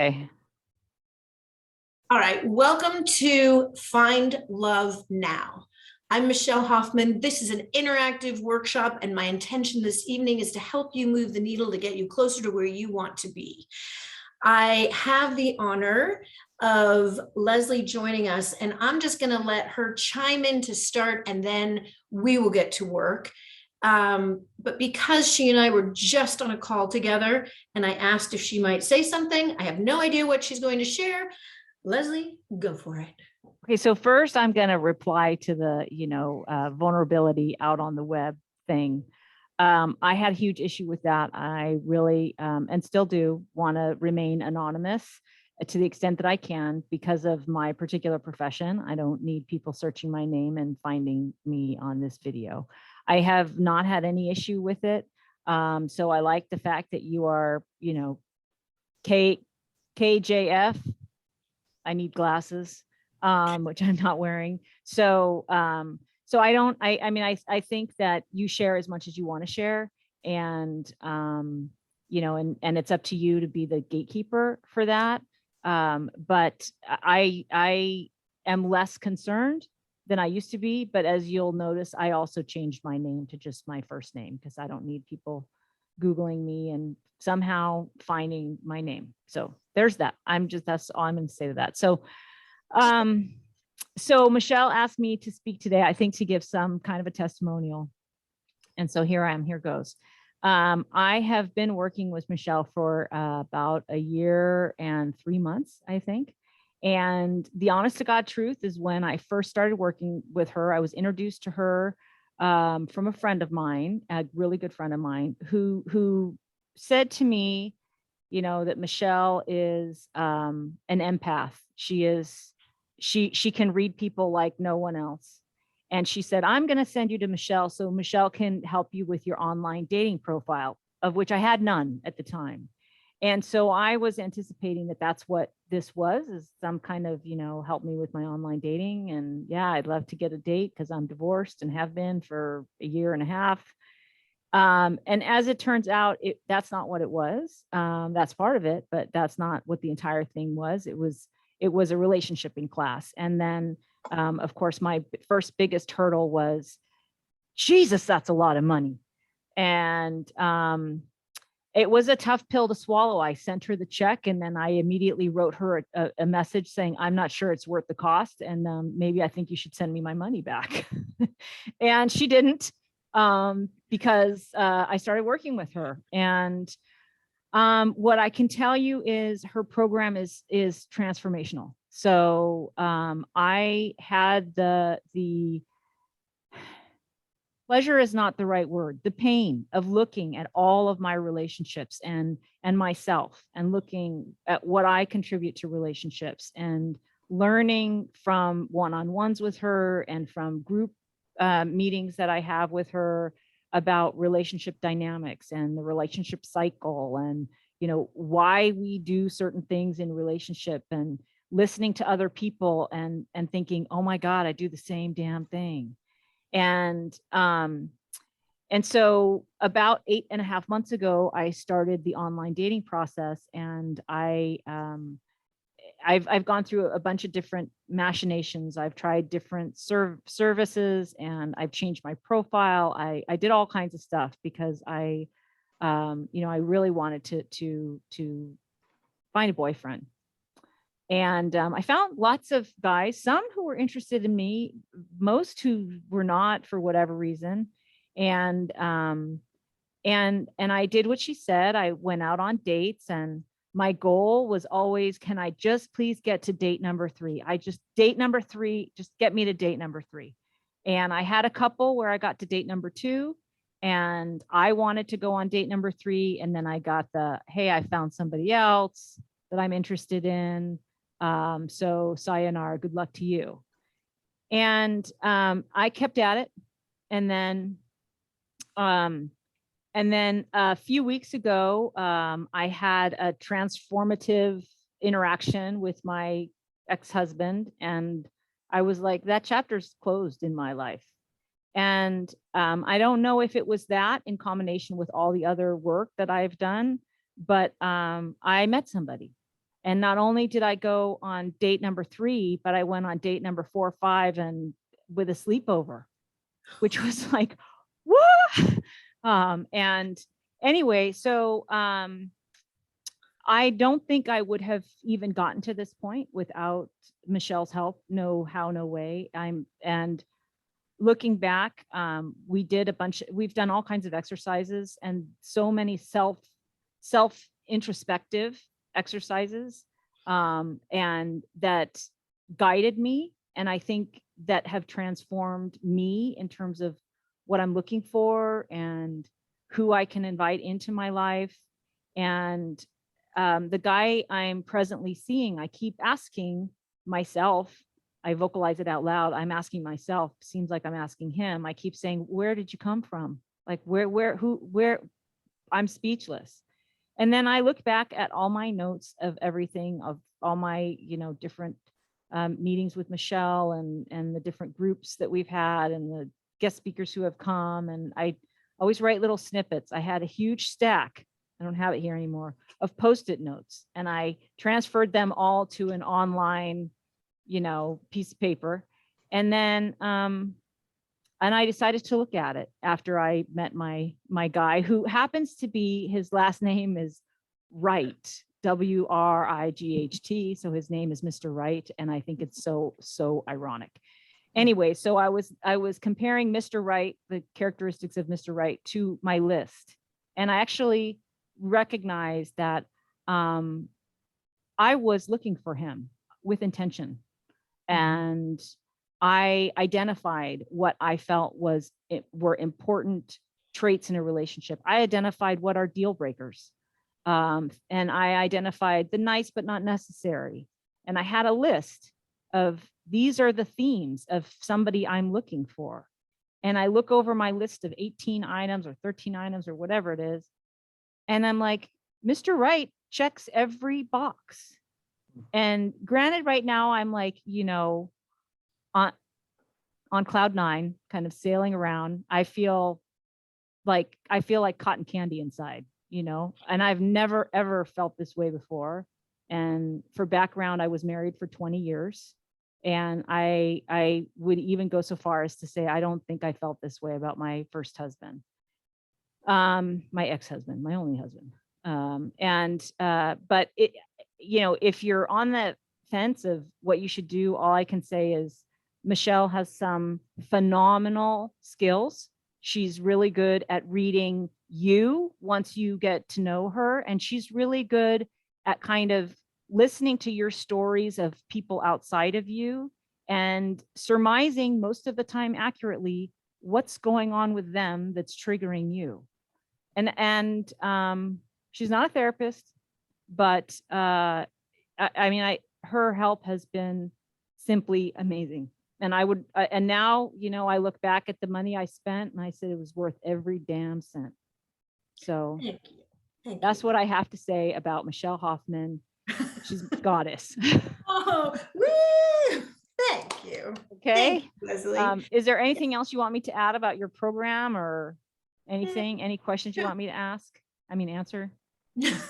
Okay. All right, welcome to Find Love Now. I'm Michelle Hoffman. This is an interactive workshop, and my intention this evening is to help you move the needle to get you closer to where you want to be. I have the honor of Leslie joining us, and I'm just going to let her chime in to start, and then we will get to work. But because she and I were just on a call together, and I asked if she might say something, I have no idea what she's going to share. Leslie, go for it. Okay, so first I'm going to reply to the, vulnerability out on the web thing. I had a huge issue with that. I really, and still do, want to remain anonymous to the extent that I can because of my particular profession. I don't need people searching my name and finding me on this video. I have not had any issue with it. So I like the fact that you are, KJF. I need glasses, which I'm not wearing. So I think that you share as much as you want to share, and and it's up to you to be the gatekeeper for that. But I am less concerned than I used to be. But as you'll notice, I also changed my name to just my first name because I don't need people Googling me and somehow finding my name. So there's that. That's all I'm going to say to that. So, so Michelle asked me to speak today, I think to give some kind of a testimonial. And so here I am, here goes. I have been working with Michelle for about a year and 3 months, I think. And the honest to God truth is when I first started working with her, I was introduced to her from a friend of mine, a really good friend of mine, who said to me, that Michelle is an empath. She can read people like no one else. And she said, I'm going to send you to Michelle so Michelle can help you with your online dating profile, of which I had none at the time. And so I was anticipating that that's what this was, is some kind of, help me with my online dating. And yeah, I'd love to get a date because I'm divorced and have been for a year and a half. And as it turns out, that's not what it was. That's part of it, but that's not what the entire thing was. It was a relationship in class. And then, of course, my first biggest hurdle was, Jesus, that's a lot of money. And it was a tough pill to swallow. I sent her the check, and then I immediately wrote her a message saying, I'm not sure it's worth the cost. And maybe I think you should send me my money back. And she didn't. Because I started working with her, and what I can tell you is her program is transformational. So I had the pleasure is not the right word, the pain of looking at all of my relationships and myself, and looking at what I contribute to relationships, and learning from one-on-ones with her and from group meetings that I have with her about relationship dynamics and the relationship cycle, and why we do certain things in relationship, and listening to other people and thinking, oh my God, I do the same damn thing. And so about 8.5 months ago, I started the online dating process, and I've gone through a bunch of different machinations. I've tried different services, and I've changed my profile. I did all kinds of stuff because I really wanted to find a boyfriend. And I found lots of guys, some who were interested in me, most who were not for whatever reason. And I did what she said. I went out on dates, and my goal was always, can I just please get to date number 3? Date number 3, just get me to date number 3. And I had a couple where I got to date number 2, and I wanted to go on date number 3. And then I got hey, I found somebody else that I'm interested in. So sayonara, good luck to you. And I kept at it. And then a few weeks ago, I had a transformative interaction with my ex-husband, and I was like, that chapter's closed in my life. And I don't know if it was that in combination with all the other work that I've done, but I met somebody, And not only did I go on date number 3, but I went on date number 4, 5, and with a sleepover, which was like, woo! And anyway, so I don't think I would have even gotten to this point without Michelle's help. No how, no way. And looking back, we've done all kinds of exercises and so many self introspective exercises, and that guided me. And I think that have transformed me in terms of what I'm looking for and who I can invite into my life. And the guy I'm presently seeing, I keep asking myself, I vocalize it out loud. I'm asking myself, seems like I'm asking him. I keep saying, where did you come from? Like where, I'm speechless. And then I look back at all my notes of everything, of all my, different meetings with Michelle and the different groups that we've had and the guest speakers who have come. And I always write little snippets. I had a huge stack, I don't have it here anymore, of Post-it notes. And I transferred them all to an online, piece of paper. And then, and I decided to look at it after I met my guy, who happens to be, his last name is Wright, Wright. So his name is Mr. Wright. And I think it's so ironic. Anyway, so I was comparing Mr. Wright, the characteristics of Mr. Wright, to my list. And I actually recognized that I was looking for him with intention. And I identified what I felt were important traits in a relationship. I identified what are deal breakers. And I identified the nice but not necessary. And I had a list of, these are the themes of somebody I'm looking for. And I look over my list of 18 items or 13 items or whatever it is. And I'm like, Mr. Wright checks every box. And granted, right now I'm like, on cloud 9, kind of sailing around. I feel like cotton candy inside, and I've never, ever felt this way before. And for background, I was married for 20 years. And I would even go so far as to say, I don't think I felt this way about my first husband, my ex-husband, my only husband. But it, if you're on the fence of what you should do, all I can say is Michelle has some phenomenal skills. She's really good at reading you once you get to know her. And she's really good at kind of listening to your stories of people outside of you and surmising most of the time accurately what's going on with them that's triggering you. And she's not a therapist, but her help has been simply amazing. And and now, I look back at the money I spent and I said it was worth every damn cent. So that's what I have to say about Michelle Hoffman. She's a goddess. Oh, woo! Thank you. Okay. Thank you, Leslie. Is there anything else you want me to add about your program or anything? Any questions you want me to answer?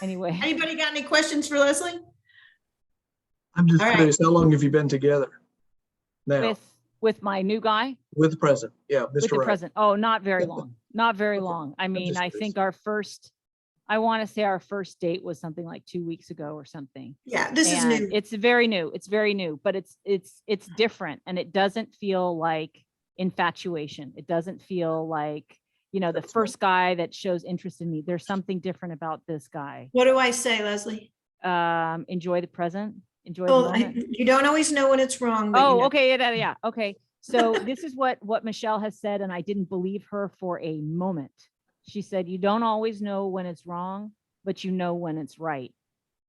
Anyway. Anybody got any questions for Leslie? I'm just curious, how long have you been together now? With my new guy? With the present, yeah, Mr. With the Wright. present. Oh, not very long. Not very Okay. long. I mean, I curious. think our first date was something like 2 weeks ago or something. Yeah, this is new. It's very new. It's very new, but it's different, and it doesn't feel like infatuation. It doesn't feel like, the first guy that shows interest in me. There's something different about this guy. What do I say, Leslie? Enjoy the present. Enjoy the moment. You don't always know when it's wrong. But Okay. Yeah. Okay. So this is what Michelle has said, and I didn't believe her for a moment. She said, you don't always know when it's wrong, but you know when it's right.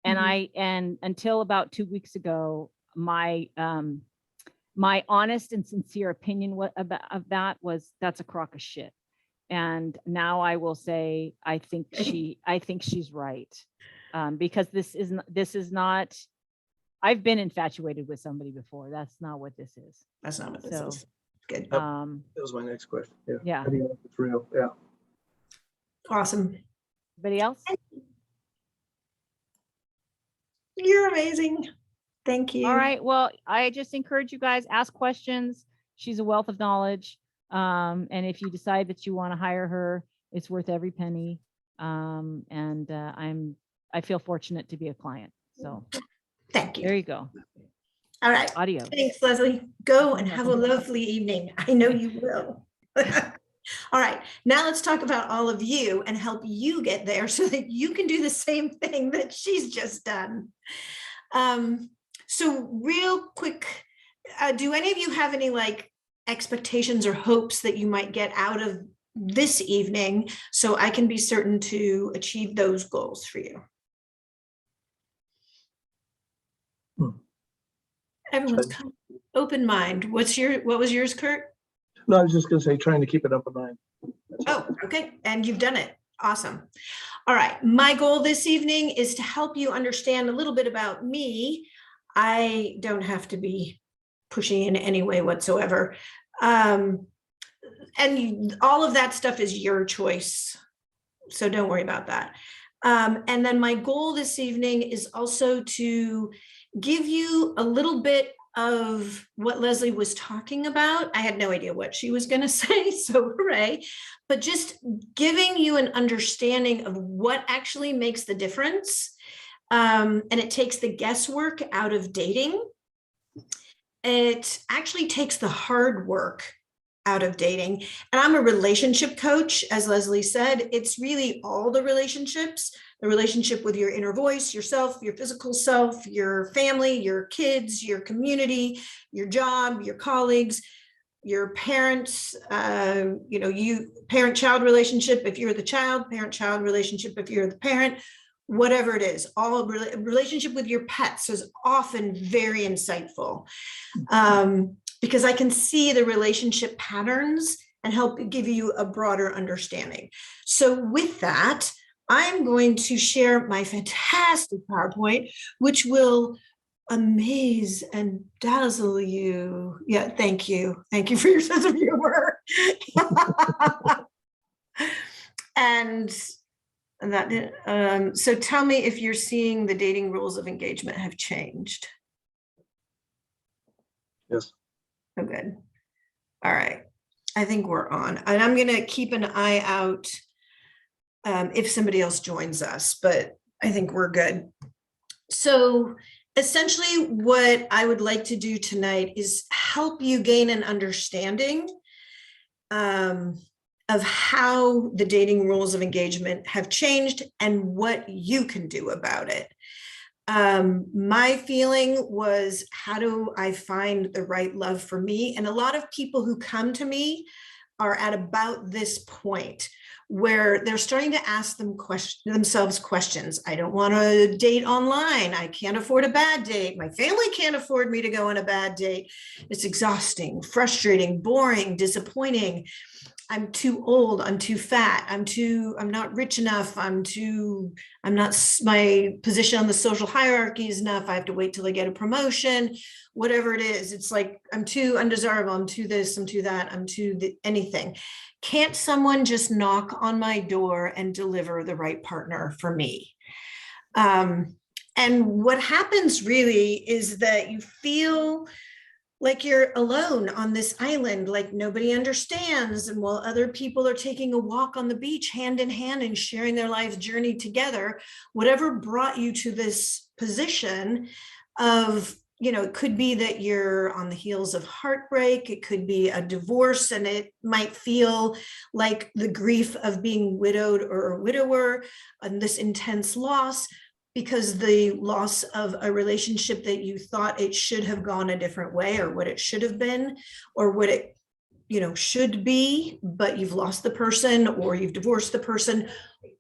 And and until about 2 weeks ago, my honest and sincere opinion of that was, that's a crock of shit. And now I will say, I think she's right. Because this is not, I've been infatuated with somebody before. That's not what this is. That's not what this is. Good. That was my next question. Yeah. How do you know if it's real? Yeah. Awesome. Anybody else? You're amazing. Thank you. All right. Well, I just encourage you guys, ask questions. She's a wealth of knowledge. And if you decide that you want to hire her, it's worth every penny. I feel fortunate to be a client. So Thank you. there you go. All right. Audio. Thanks, Leslie. Go and have a lovely evening. I know you will. All right. Now let's talk about all of you and help you get there so that you can do the same thing that she's just done. So real quick, do any of you have any like expectations or hopes that you might get out of this evening so I can be certain to achieve those goals for you? Everyone's kind of open mind. What was yours, Kurt? No, I was just going to say, trying to keep it up at 9. Oh, okay. And you've done it. Awesome. All right. My goal this evening is to help you understand a little bit about me. I don't have to be pushy in any way whatsoever. And all of that stuff is your choice. So don't worry about that. And then my goal this evening is also to give you a little bit of what Leslie was talking about. I had no idea what she was going to say, so hooray. But just giving you an understanding of what actually makes the difference. And it takes the guesswork out of dating. It actually takes the hard work out of dating. And I'm a relationship coach, as Leslie said. It's really all the relationships, the relationship with your inner voice, yourself, your physical self, your family, your kids, your community, your job, your colleagues, your parents, parent-child relationship if you're the child, parent-child relationship if you're the parent, whatever it is. All relationship with your pets is often very insightful. Because I can see the relationship patterns and help give you a broader understanding. So with that, I'm going to share my fantastic PowerPoint, which will amaze and dazzle you. Yeah, thank you. Thank you for your sense of humor. So tell me if you're seeing the dating rules of engagement have changed. Yes. Oh, good. All right. I think we're on. And I'm going to keep an eye out if somebody else joins us, but I think we're good. So essentially what I would like to do tonight is help you gain an understanding of how the dating rules of engagement have changed and what you can do about it. My feeling was, how do I find the right love for me? And a lot of people who come to me are at about this point where they're starting to ask themselves questions. I don't want to date online. I can't afford a bad date. My family can't afford me to go on a bad date. It's exhausting, frustrating, boring, disappointing. I'm too old, I'm too fat, I'm not rich enough, my position on the social hierarchy is enough, I have to wait till I get a promotion, whatever it is. It's like, I'm too undesirable, I'm too this, I'm too that, I'm too anything. Can't someone just knock on my door and deliver the right partner for me? And what happens really is that you feel like you're alone on this island, like nobody understands. And while other people are taking a walk on the beach hand in hand and sharing their life's journey together, whatever brought you to this position of, it could be that you're on the heels of heartbreak, it could be a divorce, and it might feel like the grief of being widowed or a widower and this intense loss, because the loss of a relationship that you thought it should have gone a different way, or what it should have been, or what it should be, but you've lost the person, or you've divorced the person,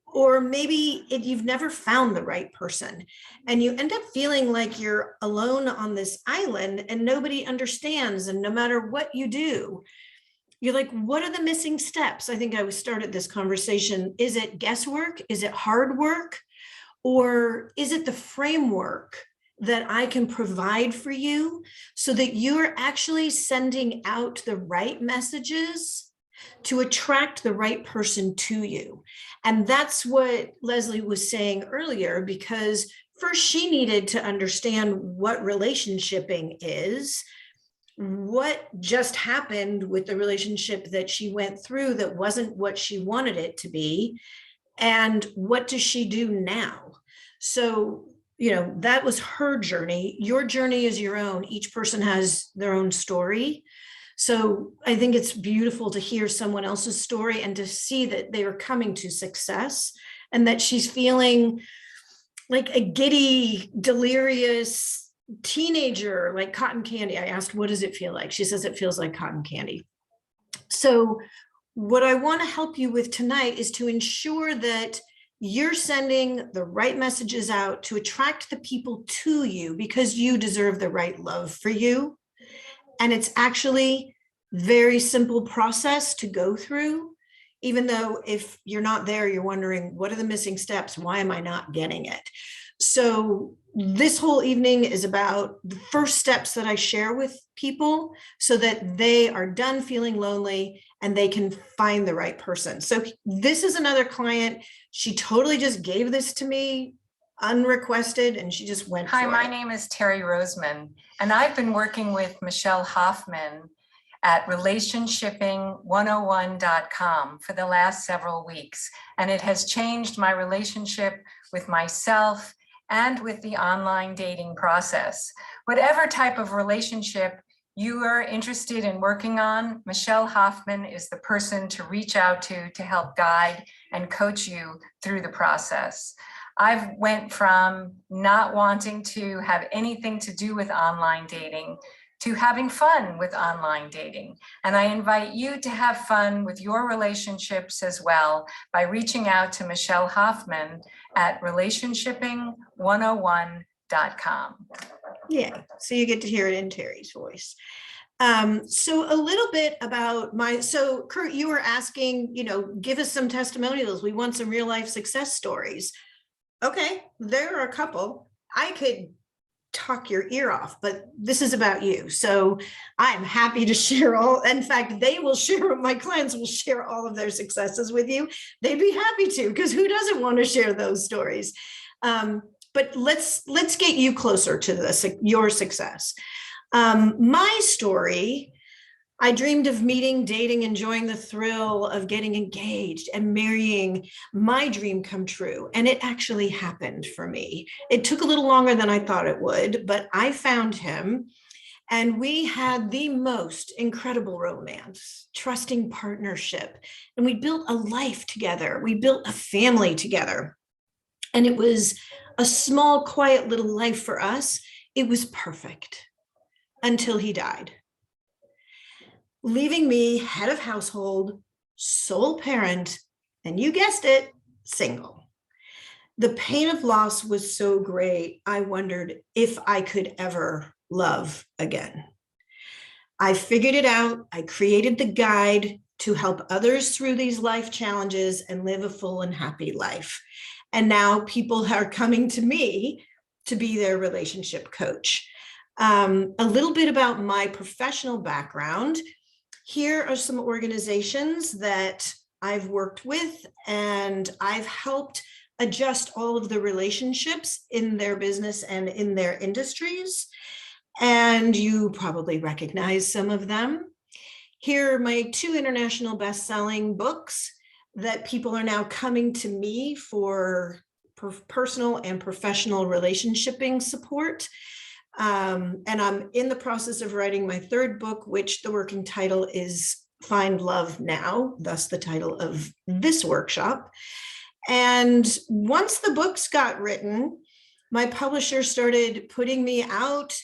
or maybe you've never found the right person, and you end up feeling like you're alone on this island and nobody understands. And no matter what you do, you're like, what are the missing steps? I think I started this conversation. Is it guesswork? Is it hard work? Or is it the framework that I can provide for you so that you're actually sending out the right messages to attract the right person to you? And that's what Leslie was saying earlier, because first she needed to understand what relationshiping is, what just happened with the relationship that she went through that wasn't what she wanted it to be, and what does she do now? So, that was her journey. Your journey is your own. Each person has their own story. So I think it's beautiful to hear someone else's story and to see that they are coming to success and that she's feeling like a giddy, delirious teenager, like cotton candy. I asked, what does it feel like? She says it feels like cotton candy. So what I want to help you with tonight is to ensure that you're sending the right messages out to attract the people to you, because you deserve the right love for you. And it's actually very simple process to go through, even though if you're not there, you're wondering, what are the missing steps? Why am I not getting it? So this whole evening is about the first steps that I share with people so that they are done feeling lonely and they can find the right person. So this is another client. She totally just gave this to me unrequested, and she just went Hi, for my it. name is Terry Roseman, and I've been working with Michelle Hoffman at relationshipping101.com for the last several weeks, and it has changed my relationship with myself and with the online dating process. Whatever type of relationship you are interested in working on, Michelle Hoffman is the person to reach out to help guide and coach you through the process. I've went from not wanting to have anything to do with online dating to having fun with online dating. And I invite you to have fun with your relationships as well by reaching out to Michelle Hoffman at relationshipping101.com. Yeah, so you get to hear it in Terry's voice. So a little bit about so Kurt, you were asking, give us some testimonials. We want some real life success stories. Okay, there are a couple. I could talk your ear off, but this is about you. So I'm happy to share all. In fact, they will share, my clients will share all of their successes with you. They'd be happy to, because who doesn't want to share those stories? But let's get you closer to your success. My story, I dreamed of meeting, dating, enjoying the thrill of getting engaged and marrying, my dream come true. And it actually happened for me. It took a little longer than I thought it would, but I found him and we had the most incredible romance, trusting partnership. And we built a life together. We built a family together. And it was a small, quiet little life for us. It was perfect until he died, leaving me head of household, sole parent, and you guessed it, single. The pain of loss was so great, I wondered if I could ever love again. I figured it out. I created the guide to help others through these life challenges and live a full and happy life. And now people are coming to me to be their relationship coach. A little bit about my professional background. Here are some organizations that I've worked with, and I've helped adjust all of the relationships in their business and in their industries. And you probably recognize some of them. Here are my 2 international best-selling books that people are now coming to me for personal and professional relationshiping support. And I'm in the process of writing my 3rd book, which the working title is Find Love Now, thus the title of this workshop. And once the books got written, my publisher started putting me out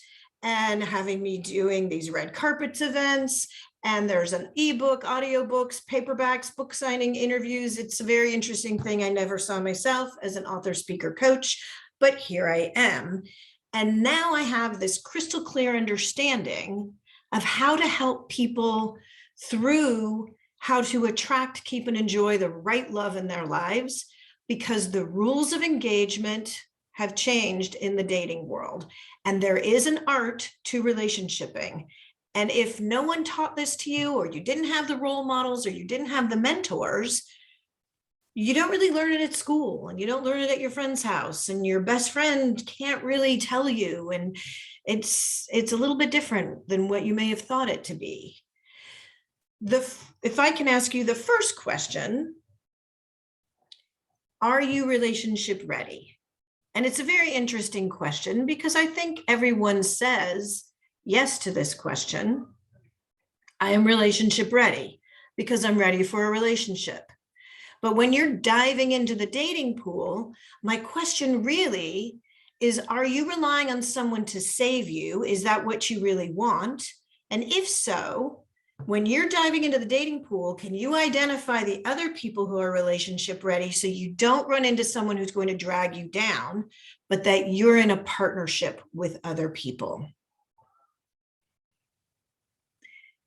and having me doing these red carpets events. And there's an ebook, audiobooks, paperbacks, book signing, interviews. It's a very interesting thing I never saw myself as an author, speaker, coach, but here I am. And now I have this crystal clear understanding of how to help people through how to attract, keep, and enjoy the right love in their lives, because the rules of engagement have changed in the dating world. And there is an art to relationshiping. And if no one taught this to you, or you didn't have the role models, or you didn't have the mentors, you don't really learn it at school, and you don't learn it at your friend's house, and your best friend can't really tell you. And it's a little bit different than what you may have thought it to be. If I can ask you the first question, are you relationship ready? And it's a very interesting question because I think everyone says yes to this question. I am relationship ready because I'm ready for a relationship. But when you're diving into the dating pool, my question really is, are you relying on someone to save you? Is that what you really want? And if so, when you're diving into the dating pool, can you identify the other people who are relationship ready so you don't run into someone who's going to drag you down, but that you're in a partnership with other people?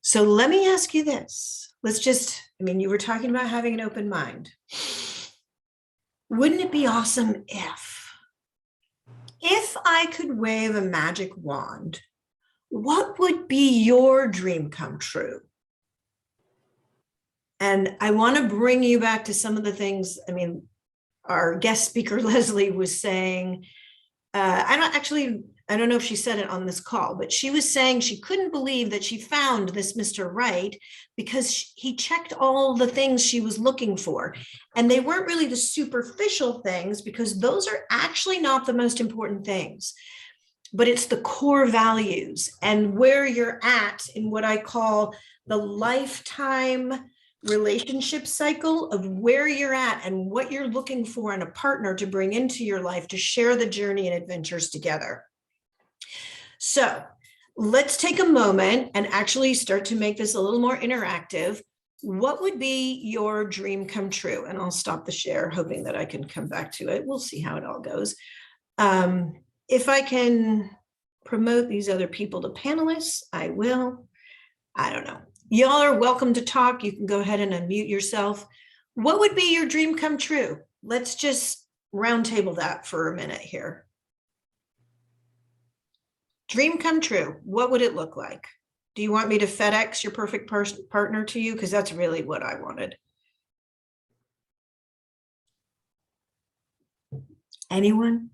So let me ask you this. You were talking about having an open mind. Wouldn't it be awesome if I could wave a magic wand, what would be your dream come true? And I want to bring you back to some of the things, our guest speaker, Leslie, was saying. I don't know if she said it on this call, but she was saying she couldn't believe that she found this Mr. Right because he checked all the things she was looking for. And they weren't really the superficial things, because those are actually not the most important things, but it's the core values and where you're at in what I call the lifetime relationship cycle of where you're at and what you're looking for in a partner to bring into your life to share the journey and adventures together. So let's take a moment and actually start to make this a little more interactive. What would be your dream come true? And I'll stop the share, hoping that I can come back to it. We'll see how it all goes. If I can promote these other people to panelists, I will. I don't know. Y'all are welcome to talk. You can go ahead and unmute yourself. What would be your dream come true? Let's just roundtable that for a minute here. Dream come true. What would it look like? Do you want me to FedEx your perfect partner to you? Because that's really what I wanted. Anyone?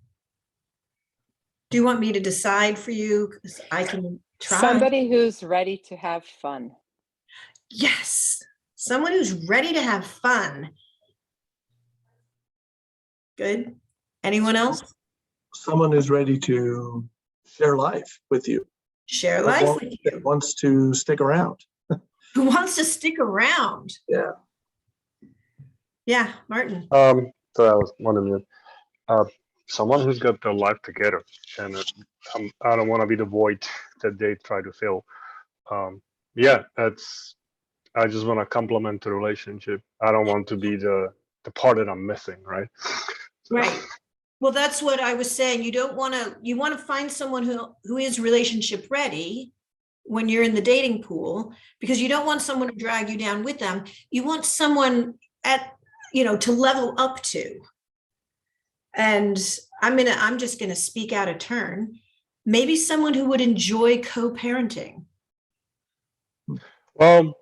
Do you want me to decide for you? Because I can try. Somebody who's ready to have fun. Yes, someone who's ready to have fun. Good. Anyone else? Someone who's ready to share life with you. Share life with you. That wants to stick around. Who wants to stick around? Yeah. Yeah, Martin. So I was wondering, someone who's got their life together, and I don't want to be the void that they try to fill. I just want to complement the relationship. I don't want to be the part that I'm missing, right? Right. Well, that's what I was saying. You want to find someone who is relationship ready when you're in the dating pool, because you don't want someone to drag you down with them. You want someone to level up to. And I'm just going to speak out of turn. Maybe someone who would enjoy co-parenting. Well,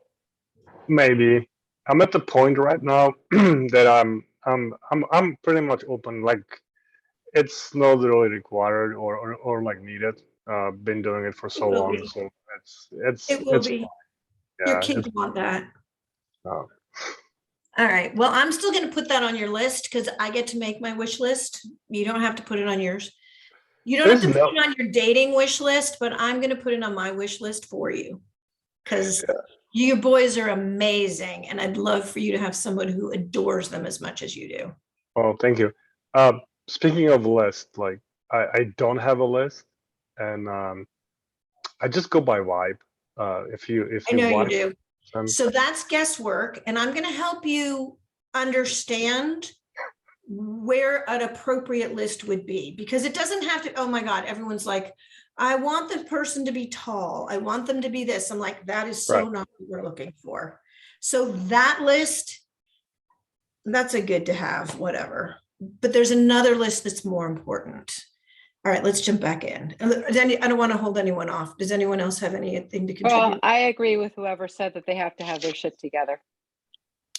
maybe I'm at the point right now that I'm pretty much open. Like, it's not really required or like needed. Been doing it for so long, so it will it's be. fine. Your kids want that. No. All right. Well, I'm still going to put that on your list because I get to make my wish list. You don't have to put it on yours. You don't have to put it on your dating wish list, but I'm going to put it on my wish list for you, because you boys are amazing, and I'd love for you to have someone who adores them as much as you do. Oh, thank you. Speaking of list, like I don't have a list, and I just go by vibe. If you I know want, you do. So that's guesswork, and I'm going to help you understand where an appropriate list would be, because it doesn't have to, oh my God, everyone's like, I want the person to be tall. I want them to be this. I'm like, that is so not what we're looking for. So that list, that's a good to have, whatever. But there's another list that's more important. All right, let's jump back in. I don't want to hold anyone off. Does anyone else have anything to contribute? Well, I agree with whoever said that they have to have their shit together.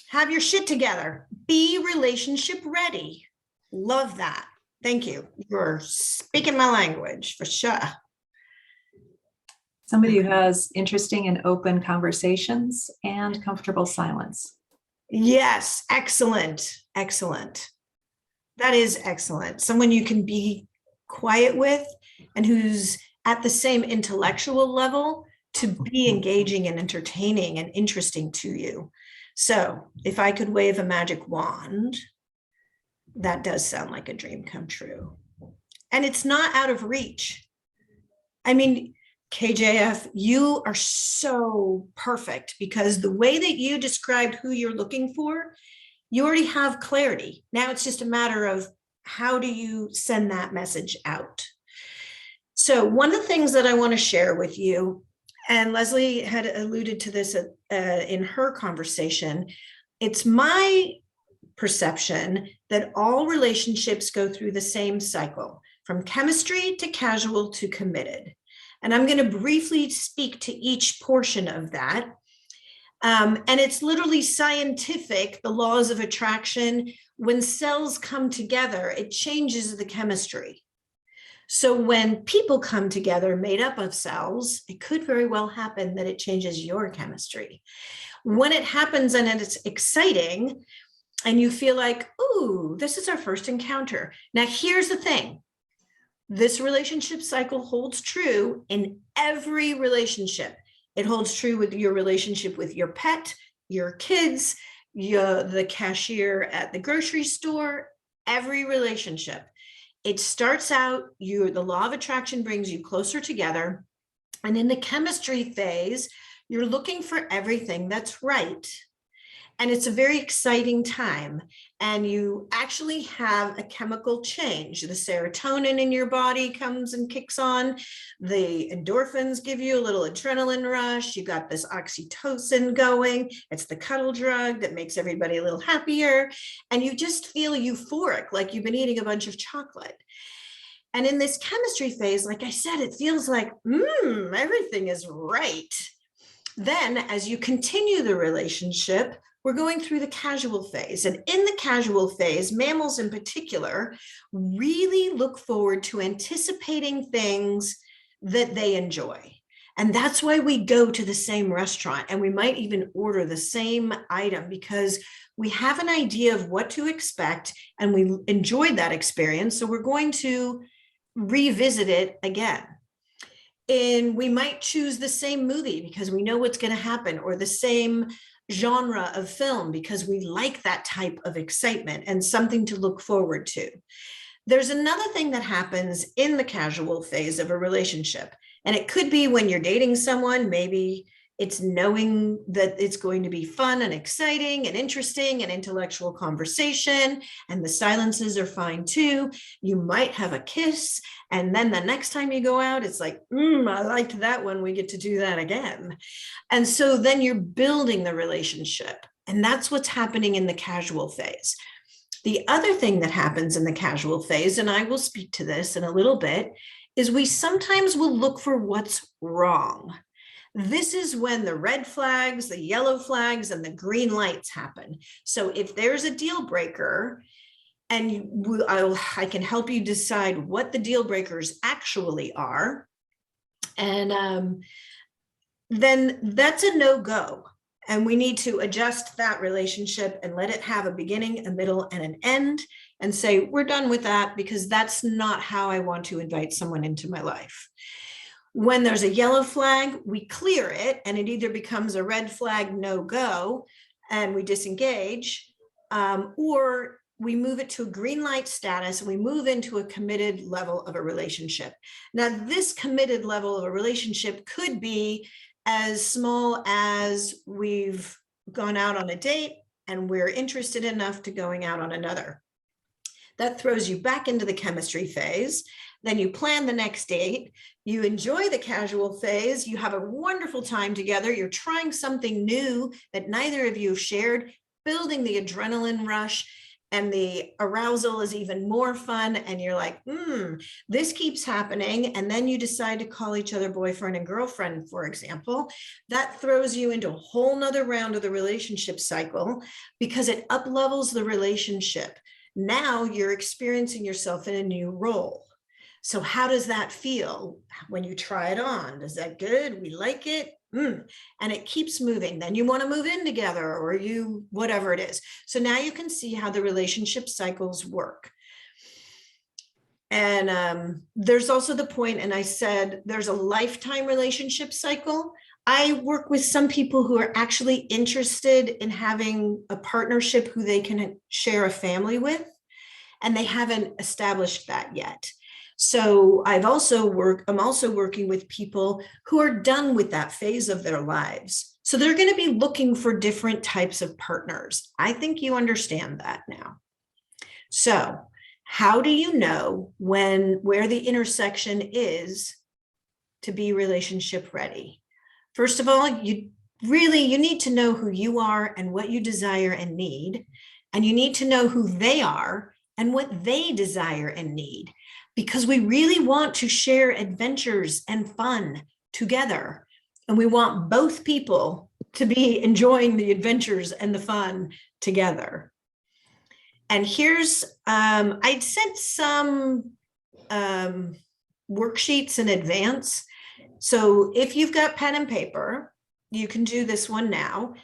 Have your shit together. Be relationship ready. Love that. Thank you. You're speaking my language for sure. Somebody who has interesting and open conversations and comfortable silence. Yes, excellent, excellent. That is excellent. Someone you can be quiet with and who's at the same intellectual level to be engaging and entertaining and interesting to you. So if I could wave a magic wand, that does sound like a dream come true. And it's not out of reach. I mean, KJF, you are so perfect because the way that you described who you're looking for, you already have clarity. Now it's just a matter of how do you send that message out? So one of the things that I want to share with you, and Leslie had alluded to this in her conversation, it's my perception that all relationships go through the same cycle, from chemistry to casual to committed. And I'm going to briefly speak to each portion of that. And it's literally scientific, the laws of attraction. When cells come together, it changes the chemistry. So when people come together made up of cells, it could very well happen that it changes your chemistry. When it happens and it's exciting, and you feel like, ooh, this is our first encounter. Now, here's the thing. This relationship cycle holds true in every relationship. It holds true with your relationship with your pet, your kids, the cashier at the grocery store, every relationship. It starts out, the law of attraction brings you closer together. And in the chemistry phase, you're looking for everything that's right. And it's a very exciting time. And you actually have a chemical change. The serotonin in your body comes and kicks on. The endorphins give you a little adrenaline rush. You got this oxytocin going. It's the cuddle drug that makes everybody a little happier. And you just feel euphoric, like you've been eating a bunch of chocolate. And in this chemistry phase, like I said, it feels like, everything is right. Then as you continue the relationship, we're going through the casual phase. And in the casual phase, mammals in particular really look forward to anticipating things that they enjoy. And that's why we go to the same restaurant and we might even order the same item because we have an idea of what to expect and we enjoyed that experience. So we're going to revisit it again. And we might choose the same movie because we know what's going to happen, or the same genre of film because we like that type of excitement and something to look forward to. There's another thing that happens in the casual phase of a relationship, and it could be when you're dating someone, maybe it's knowing that it's going to be fun and exciting and interesting and intellectual conversation, and the silences are fine too. You might have a kiss, and then the next time you go out, it's like, I liked that one. We get to do that again. And so then you're building the relationship, and that's what's happening in the casual phase. The other thing that happens in the casual phase, and I will speak to this in a little bit, is we sometimes will look for what's wrong. This is when the red flags, the yellow flags, and the green lights happen. So if there's a deal breaker, and I can help you decide what the deal breakers actually are, and then that's a no-go. And we need to adjust that relationship and let it have a beginning, a middle, and an end, and say, we're done with that because that's not how I want to invite someone into my life. When there's a yellow flag, we clear it and it either becomes a red flag, no go, and we disengage, or we move it to a green light status and we move into a committed level of a relationship. Now, this committed level of a relationship could be as small as we've gone out on a date and we're interested enough to going out on another. That throws you back into the chemistry phase. Then you plan the next date, you enjoy the casual phase, you have a wonderful time together, you're trying something new that neither of you have shared, building the adrenaline rush, and the arousal is even more fun, and you're like, this keeps happening, and then you decide to call each other boyfriend and girlfriend, for example, that throws you into a whole nother round of the relationship cycle because it up levels the relationship. Now you're experiencing yourself in a new role. So how does that feel when you try it on? Is that good? We like it. And it keeps moving. Then you want to move in together, or you, whatever it is. So now you can see how the relationship cycles work. And there's also the point, and I said, there's a lifetime relationship cycle. I work with some people who are actually interested in having a partnership who they can share a family with, and they haven't established that yet. So I'm also working with people who are done with that phase of their lives. So they're going to be looking for different types of partners. I think you understand that now. So how do you know where the intersection is to be relationship ready? First of all, you need to know who you are and what you desire and need. And you need to know who they are and what they desire and need, because we really want to share adventures and fun together. And we want both people to be enjoying the adventures and the fun together. And here's, I'd sent some worksheets in advance. So if you've got pen and paper, you can do this one now.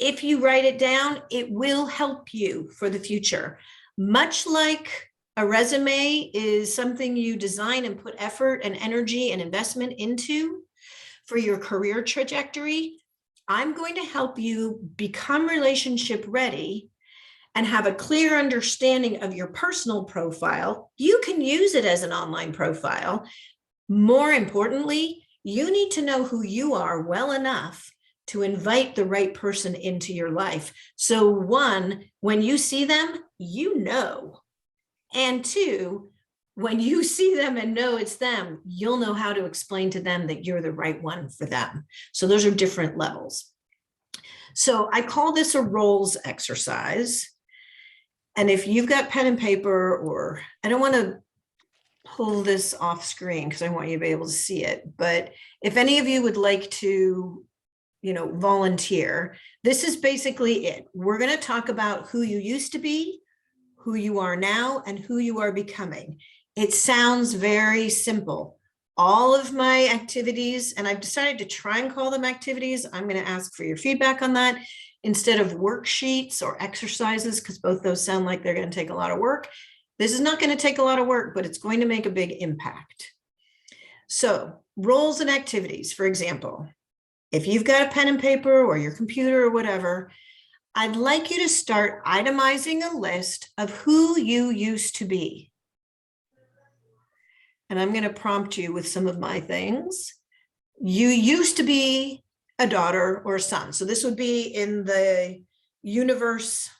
If you write it down, it will help you for the future. Much like a resume is something you design and put effort and energy and investment into for your career trajectory, I'm going to help you become relationship ready and have a clear understanding of your personal profile. You can use it as an online profile. More importantly, you need to know who you are well enough to invite the right person into your life. So one, when you see them, you know. And two, when you see them and know it's them, you'll know how to explain to them that you're the right one for them. So those are different levels. So I call this a roles exercise. And if you've got pen and paper, or I don't want to pull this off screen because I want you to be able to see it, but if any of you would like to volunteer, this is basically it. We're going to talk about who you used to be, who you are now, and who you are becoming. It sounds very simple. All of my activities, and I've decided to try and call them activities. I'm going to ask for your feedback on that instead of worksheets or exercises, because both those sound like they're going to take a lot of work. This is not going to take a lot of work, but it's going to make a big impact. So roles and activities, for example, if you've got a pen and paper or your computer or whatever, I'd like you to start itemizing a list of who you used to be. And I'm going to prompt you with some of my things. You used to be a daughter or a son. So this would be in the universe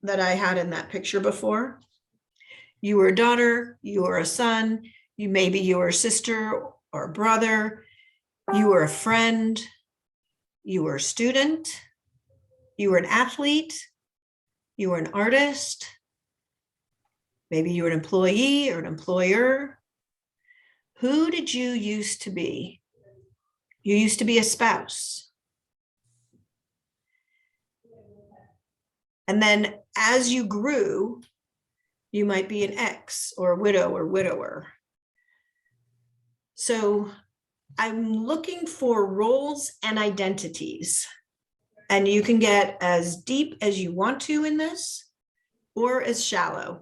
that I had in that picture before. You were a daughter, you were a son, maybe you were a sister or a brother, you were a friend, you were a student, you were an athlete, you were an artist, maybe you were an employee or an employer. Who did you used to be? You used to be a spouse. And then as you grew, you might be an ex or a widow or widower. So I'm looking for roles and identities. And you can get as deep as you want to in this, or as shallow.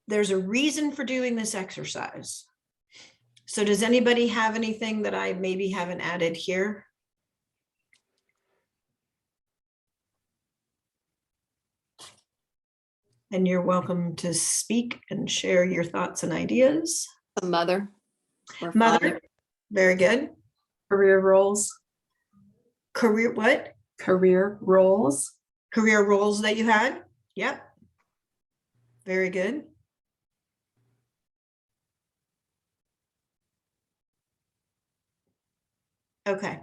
There's a reason for doing this exercise. So does anybody have anything that I maybe haven't added here? And you're welcome to speak and share your thoughts and ideas. A mother. Or Mother, father. very good. Career roles. Career what? Career roles. Career roles that you had? Yep. Very good. Okay.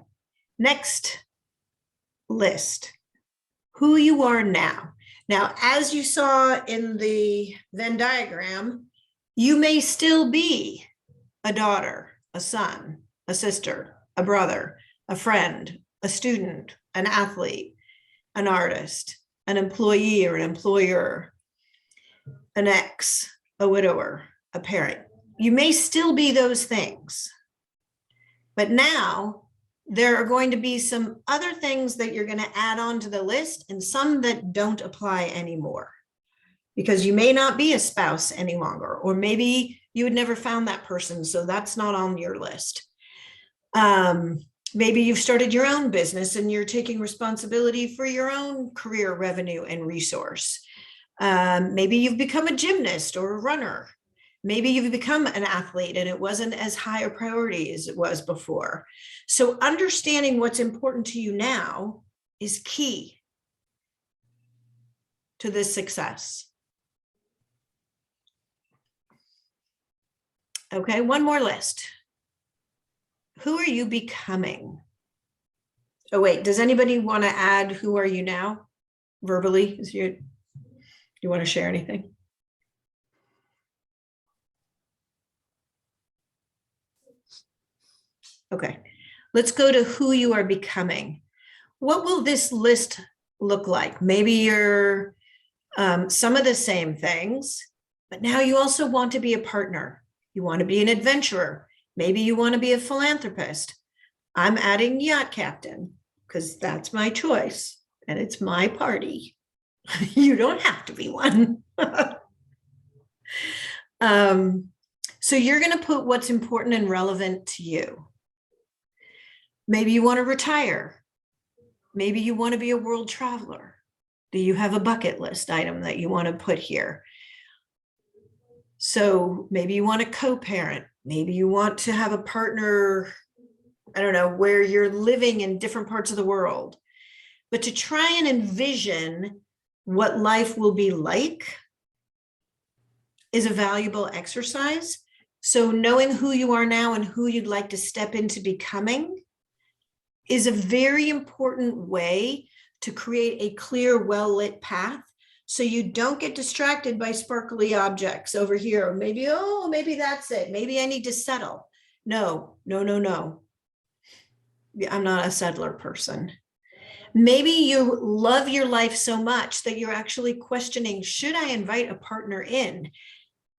Next list. Who you are now. Now, as you saw in the Venn diagram, you may still be a daughter, a son, a sister, a brother, a friend, a student, an athlete, an artist, an employee or an employer, an ex, a widower, a parent. You may still be those things, but now there are going to be some other things that you're going to add on to the list and some that don't apply anymore, because you may not be a spouse any longer, or maybe you had never found that person, so that's not on your list. Maybe you've started your own business and you're taking responsibility for your own career, revenue, and resource. Maybe you've become a gymnast or a runner. Maybe you've become an athlete and it wasn't as high a priority as it was before. So understanding what's important to you now is key to this success. Okay, one more list. Who are you becoming? Oh, wait, does anybody want to add who are you now verbally? You want to share anything? Okay, let's go to who you are becoming. What will this list look like? Maybe you're some of the same things, but now you also want to be a partner. You want to be an adventurer. Maybe you want to be a philanthropist. I'm adding yacht captain because that's my choice and it's my party. You don't have to be one. So you're going to put what's important and relevant to you. Maybe you want to retire. Maybe you want to be a world traveler. Do you have a bucket list item that you want to put here? So maybe you want to co-parent. Maybe you want to have a partner, I don't know, where you're living in different parts of the world. But to try and envision what life will be like is a valuable exercise. So knowing who you are now and who you'd like to step into becoming is a very important way to create a clear, well-lit path so you don't get distracted by sparkly objects over here. Or maybe, oh, maybe that's it. Maybe I need to settle. No. I'm not a settler person. Maybe you love your life so much that you're actually questioning, should I invite a partner in?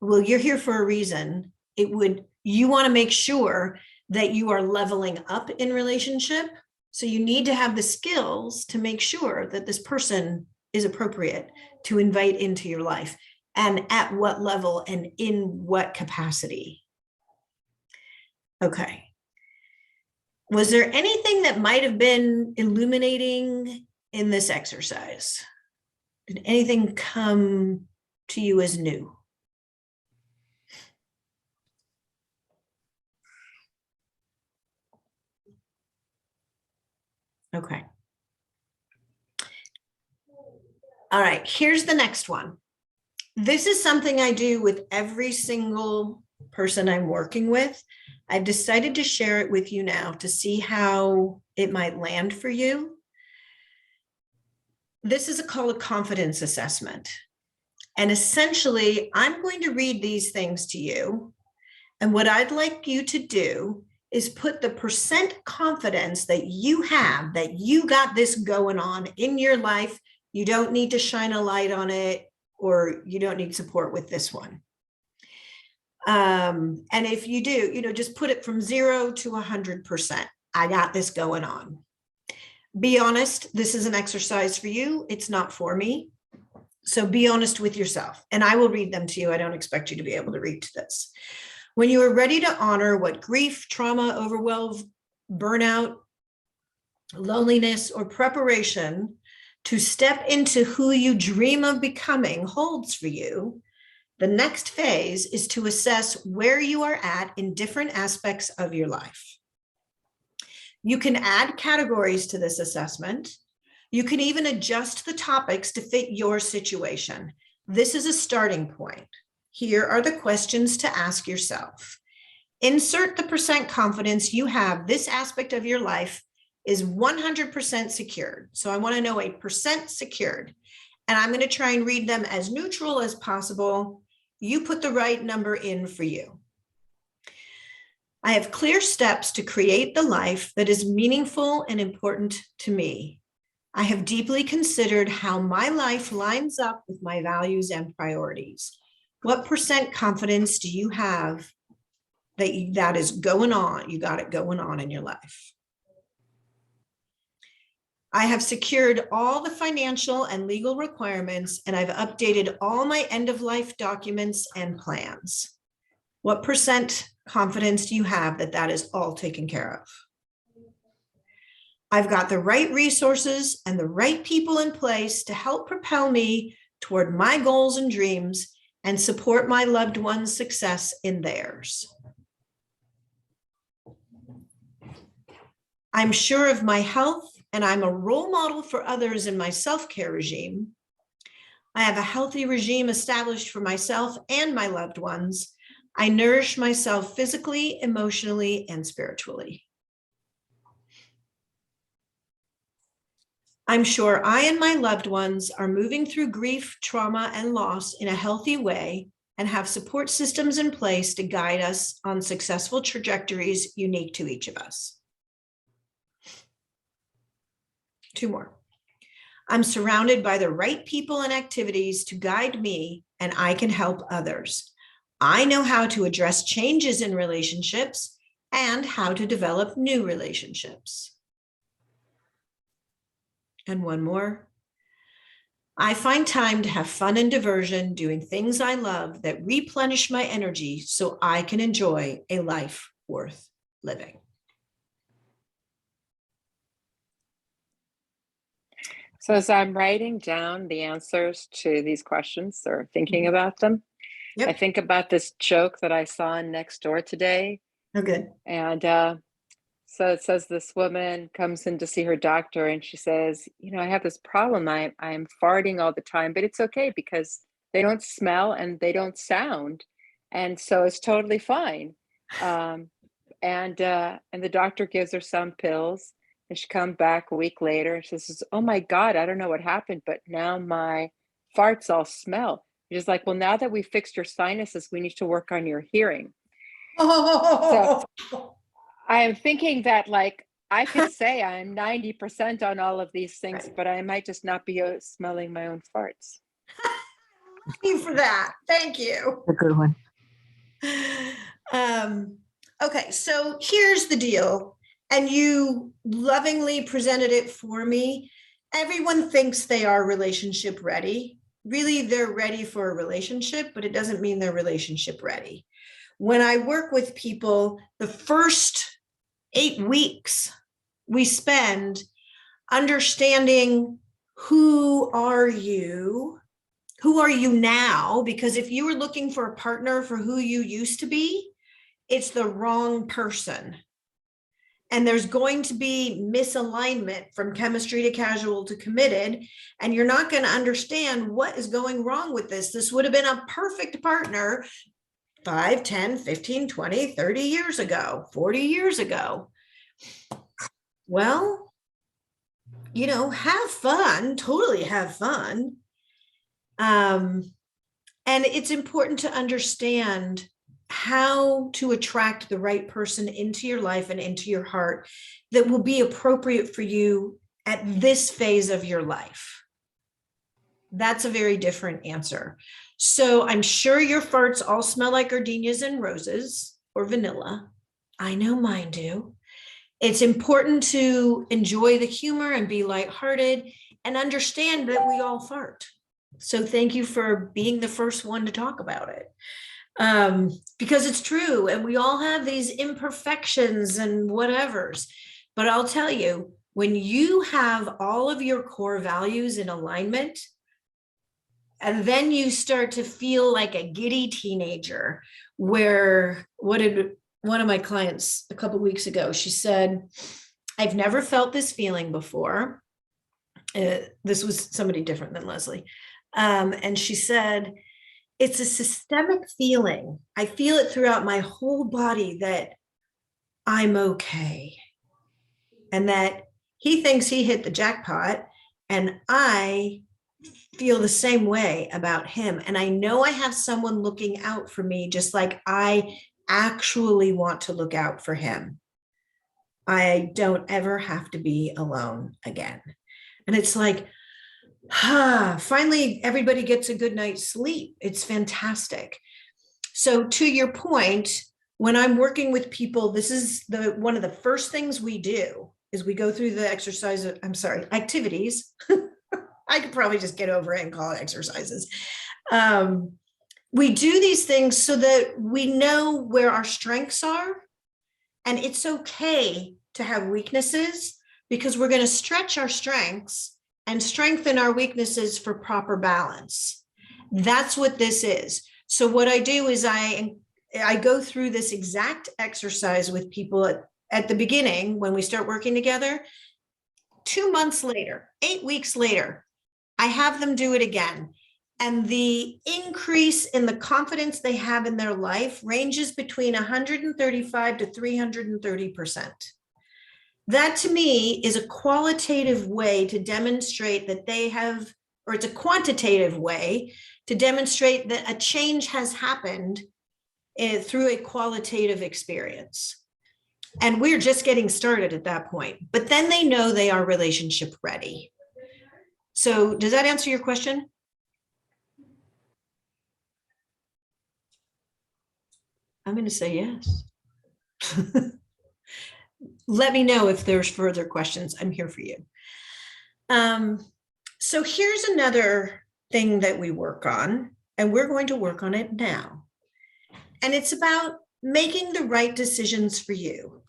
Well, you're here for a reason. You want to make sure that you are leveling up in relationship. So you need to have the skills to make sure that this person is appropriate to invite into your life, and at what level and in what capacity. Okay. Was there anything that might have been illuminating in this exercise? Did anything come to you as new? Okay. All right, here's the next one. This is something I do with every single person I'm working with. I've decided to share it with you now to see how it might land for you. This is called a confidence assessment. And essentially, I'm going to read these things to you. And what I'd like you to do is put the percent confidence that you have that you got this going on in your life. You don't need to shine a light on it, or you don't need support with this one. And if you do, just put it from 0 to 100%. I got this going on. Be honest. This is an exercise for you. It's not for me. So be honest with yourself, and I will read them to you. I don't expect you to be able to read to this. When you are ready to honor what grief, trauma, overwhelm, burnout, loneliness, or preparation to step into who you dream of becoming holds for you, the next phase is to assess where you are at in different aspects of your life. You can add categories to this assessment. You can even adjust the topics to fit your situation. This is a starting point. Here are the questions to ask yourself. Insert the percent confidence you have this aspect of your life is 100% secured. So I want to know a percent secured. and I'm going to try and read them as neutral as possible. You put the right number in for you. I have clear steps to create the life that is meaningful and important to me. I have deeply considered how my life lines up with my values and priorities. What % confidence do you have that is going on? You got it going on in your life. I have secured all the financial and legal requirements, and I've updated all my end-of-life documents and plans. What % confidence do you have that that is all taken care of? I've got the right resources and the right people in place to help propel me toward my goals and dreams and support my loved ones' success in theirs. I'm sure of my health, and I'm a role model for others in my self-care regime. I have a healthy regime established for myself and my loved ones. I nourish myself physically, emotionally, and spiritually. I'm sure I and my loved ones are moving through grief, trauma, and loss in a healthy way and have support systems in place to guide us on successful trajectories unique to each of us. 2 more. I'm surrounded by the right people and activities to guide me, and I can help others. I know how to address changes in relationships and how to develop new relationships. And 1 more. I find time to have fun and diversion doing things I love that replenish my energy so I can enjoy a life worth living. So as I'm writing down the answers to these questions or thinking about them, Yep. I think about this joke that I saw on Nextdoor today. Oh, good. And so it says this woman comes in to see her doctor and she says, you know, I have this problem. I'm farting all the time, but it's okay because they don't smell and they don't sound. And so it's totally fine. And the doctor gives her some pills. And she comes back a week later and she says, oh my God, I don't know what happened, but now my farts all smell. She's like, well, now that we fixed your sinuses, we need to work on your hearing. So I am thinking that like, I could say I'm 90% on all of these things, but I might just not be smelling my own farts. Thank you for that. Thank you. A good one. Okay, so here's the deal. And you lovingly presented it for me. Everyone thinks they are relationship ready. Really, they're ready for a relationship, but it doesn't mean they're relationship ready. When I work with people, the first 8 weeks we spend understanding who are you now? Because if you were looking for a partner for who you used to be, it's the wrong person. And there's going to be misalignment from chemistry to casual to committed. And you're not going to understand what is going wrong with this. This would have been a perfect partner 5, 10, 15, 20, 30 years ago, 40 years ago. Well, you know, have fun, totally have fun. And it's important to understand how to attract the right person into your life and into your heart that will be appropriate for you at this phase of your life. That's a very different answer. So I'm sure your farts all smell like gardenias and roses or vanilla. I know mine do. It's important to enjoy the humor and be lighthearted and understand that we all fart. So thank you for being the first one to talk about it. Because it's true, and we all have these imperfections and whatevers. But I'll tell you, when you have all of your core values in alignment, and then you start to feel like a giddy teenager, where what did one of my clients a couple of weeks ago, she said, I've never felt this feeling before. This was somebody different than Leslie. And she said, it's a systemic feeling. I feel it throughout my whole body that I'm okay. And that he thinks he hit the jackpot. And I feel the same way about him. And I know I have someone looking out for me, just like I actually want to look out for him. I don't ever have to be alone again. And it's like, finally, everybody gets a good night's sleep. It's fantastic. So to your point, when I'm working with people, this is one of the first things we do is we go through the activities. I could probably just get over it and call it exercises. We do these things so that we know where our strengths are, and it's okay to have weaknesses because we're going to stretch our strengths and strengthen our weaknesses for proper balance. That's what this is. So what I do is I go through this exact exercise with people at the beginning when we start working together. 2 months later, 8 weeks later, I have them do it again. And the increase in the confidence they have in their life ranges between 135 to 330%. That to me is a qualitative way to demonstrate that they have, or it's a quantitative way to demonstrate that a change has happened through a qualitative experience. And we're just getting started at that point, but then they know they are relationship ready. So does that answer your question? I'm going to say yes. Let me know if there's further questions. I'm here for you. So here's another thing that we work on, and we're going to work on it now. And it's about making the right decisions for you.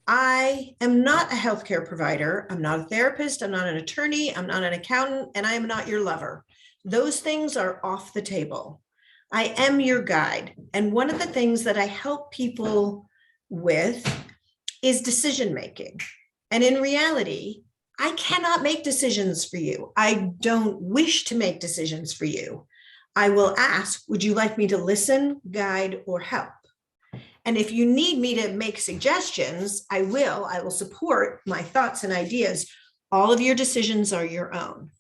I am not a healthcare provider. I'm not a therapist. I'm not an attorney. I'm not an accountant, and I am not your lover. Those things are off the table. I am your guide. And one of the things that I help people with is decision making. And in reality, I cannot make decisions for you. I don't wish to make decisions for you. I will ask, would you like me to listen, guide, or help? And if you need me to make suggestions, I will support my thoughts and ideas. All of your decisions are your own.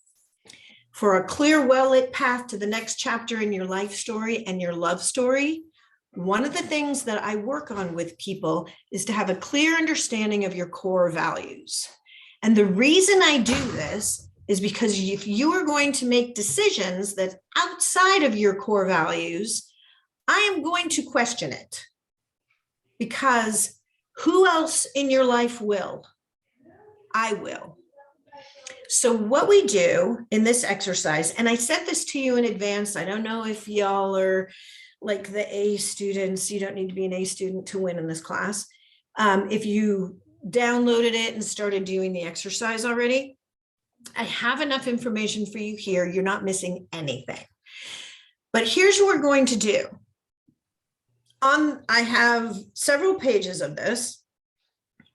For a clear, well-lit path to the next chapter in your life story and your love story, one of the things that I work on with people is to have a clear understanding of your core values. And the reason I do this is because if you are going to make decisions that outside of your core values, I am going to question it. Because who else in your life will? I will. So what we do in this exercise, and I sent this to you in advance. I don't know if y'all are like the A students. You don't need to be an A student to win in this class. If you downloaded it and started doing the exercise already, I have enough information for you here. You're not missing anything. But here's what we're going to do. I have several pages of this.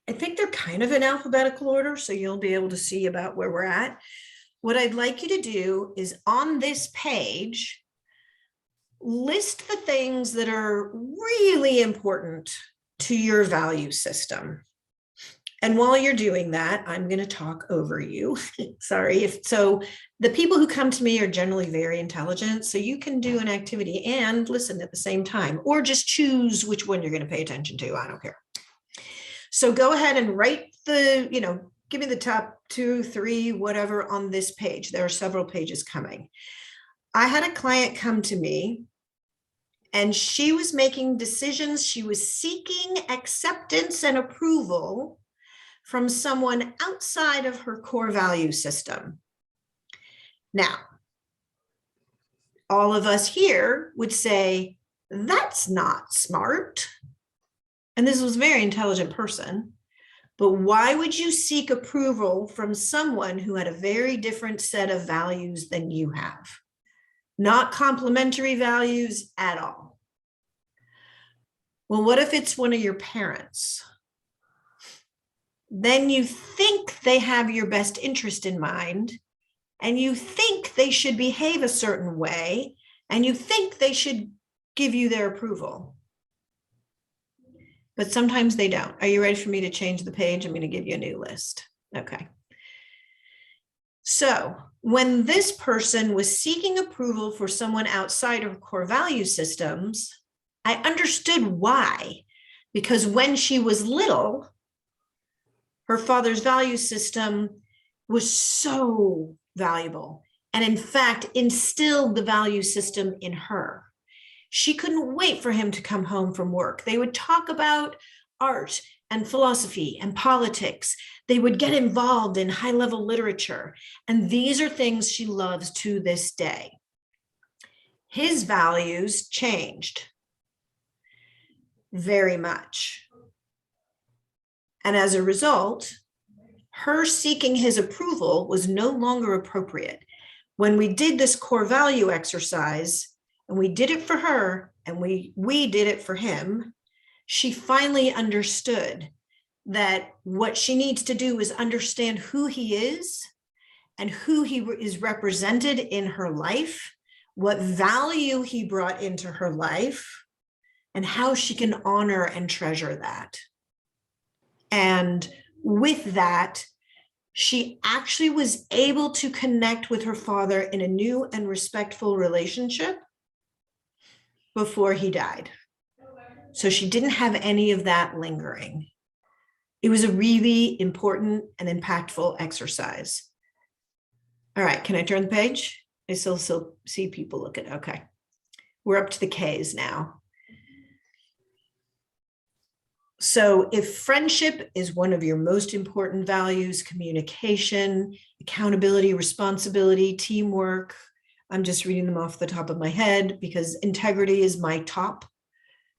I think they're kind of in alphabetical order, so you'll be able to see about where we're at. What I'd like you to do is on this page, list the things that are really important to your value system. And while you're doing that, I'm going to talk over you. Sorry. So the people who come to me are generally very intelligent. So you can do an activity and listen at the same time, or just choose which one you're going to pay attention to. I don't care. So go ahead and write give me the top 2, 3, whatever on this page. There are several pages coming. I had a client come to me and she was making decisions. She was seeking acceptance and approval from someone outside of her core value system. Now, all of us here would say, that's not smart. And this was a very intelligent person. But why would you seek approval from someone who had a very different set of values than you have? Not complementary values at all. Well, what if it's one of your parents? Then you think they have your best interest in mind, and you think they should behave a certain way, and you think they should give you their approval. But sometimes they don't. Are you ready for me to change the page? I'm going to give you a new list. Okay. So when this person was seeking approval for someone outside of core value systems, I understood why. Because when she was little, her father's value system was so valuable, and in fact, instilled the value system in her. She couldn't wait for him to come home from work. They would talk about art and philosophy and politics. They would get involved in high-level literature. And these are things she loves to this day. His values changed very much. And as a result, her seeking his approval was no longer appropriate. When we did this core value exercise, and we did it for her, and we did it for him, she finally understood that what she needs to do is understand who he is and who he is represented in her life, what value he brought into her life, and how she can honor and treasure that. And with that, she actually was able to connect with her father in a new and respectful relationship before he died. So she didn't have any of that lingering. It was a really important and impactful exercise. All right, can I turn the page? I still see people looking. Okay, we're up to the K's now. So if friendship is one of your most important values, communication, accountability, responsibility, teamwork, I'm just reading them off the top of my head because integrity is my top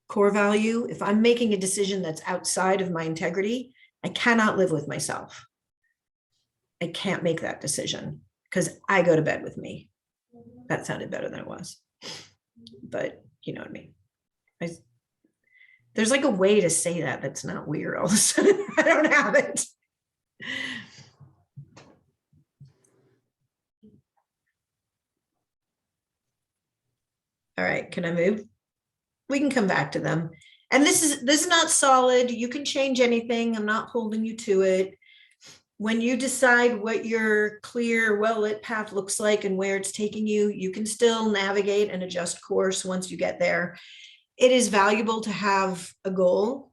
core value. If I'm making a decision that's outside of my integrity, I cannot live with myself. I can't make that decision because I go to bed with me. That sounded better than it was, but you know what I mean. There's like a way to say that that's not weird all of a sudden. I don't have it. All right, can I move? We can come back to them. And this is not solid. You can change anything. I'm not holding you to it. When you decide what your clear, well-lit path looks like and where it's taking you, you can still navigate and adjust course once you get there. It is valuable to have a goal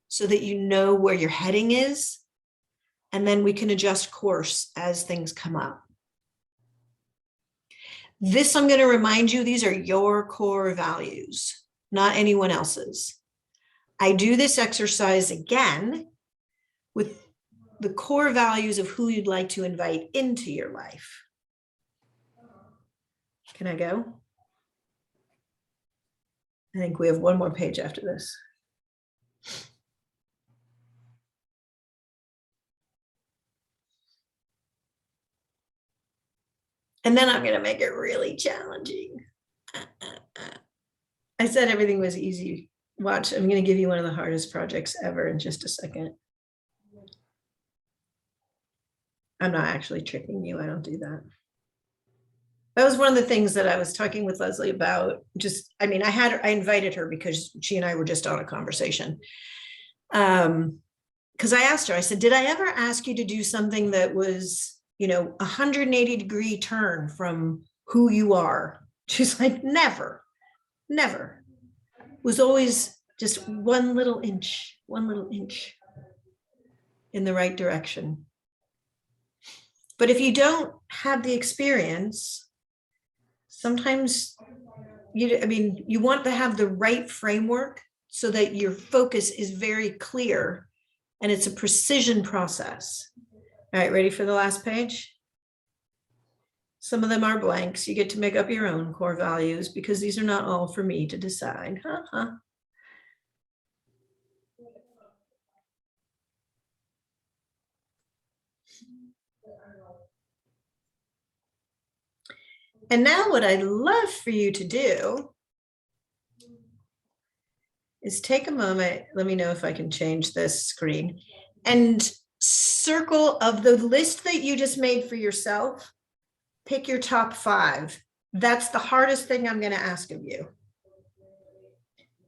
so that you know where your heading is, and then we can adjust course as things come up. This, I'm going to remind you, these are your core values, not anyone else's. I do this exercise again with the core values of who you'd like to invite into your life. Can I go? I think we have one more page after this. And then I'm going to make it really challenging. I said everything was easy. Watch, I'm going to give you one of the hardest projects ever in just a second. I'm not actually tricking you. I don't do that. That was one of the things that I was talking with Leslie about. Just, I mean, I invited her because she and I were just on a conversation. Because I asked her, I said, did I ever ask you to do something that was, you know, 180-degree turn from who you are? She's like, never, never. It was always just one little inch in the right direction. But if you don't have the experience, sometimes you want to have the right framework so that your focus is very clear and it's a precision process. All right, ready for the last page? Some of them are blanks. You get to make up your own core values because these are not all for me to decide. And now what I'd love for you to do is take a moment, let me know if I can change this screen, and circle of the list that you just made for yourself, pick your top 5. That's the hardest thing I'm going to ask of you.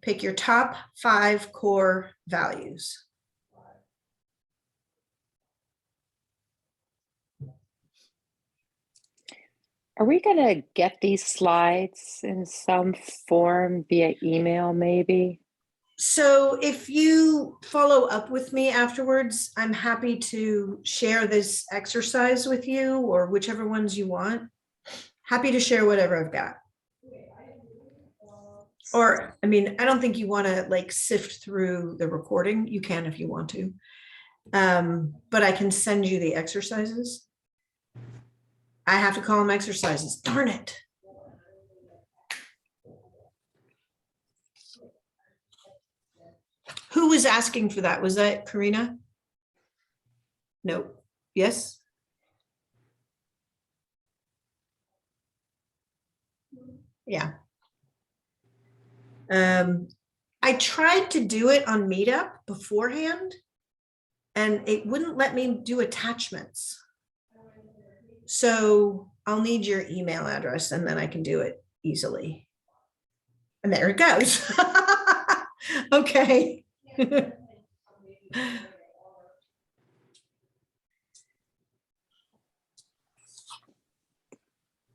Pick your top 5 core values. Are we going to get these slides in some form via email, maybe? So if you follow up with me afterwards, I'm happy to share this exercise with you, or whichever ones you want. Happy to share whatever I've got. Or, I mean, I don't think you want to like sift through the recording. You can if you want to. But I can send you the exercises. I have to call them exercises. Darn it. Who was asking for that? Was that Karina? No. Yes? Yeah. I tried to do it on Meetup beforehand, and it wouldn't let me do attachments. So I'll need your email address and then I can do it easily. And there it goes. Okay. Let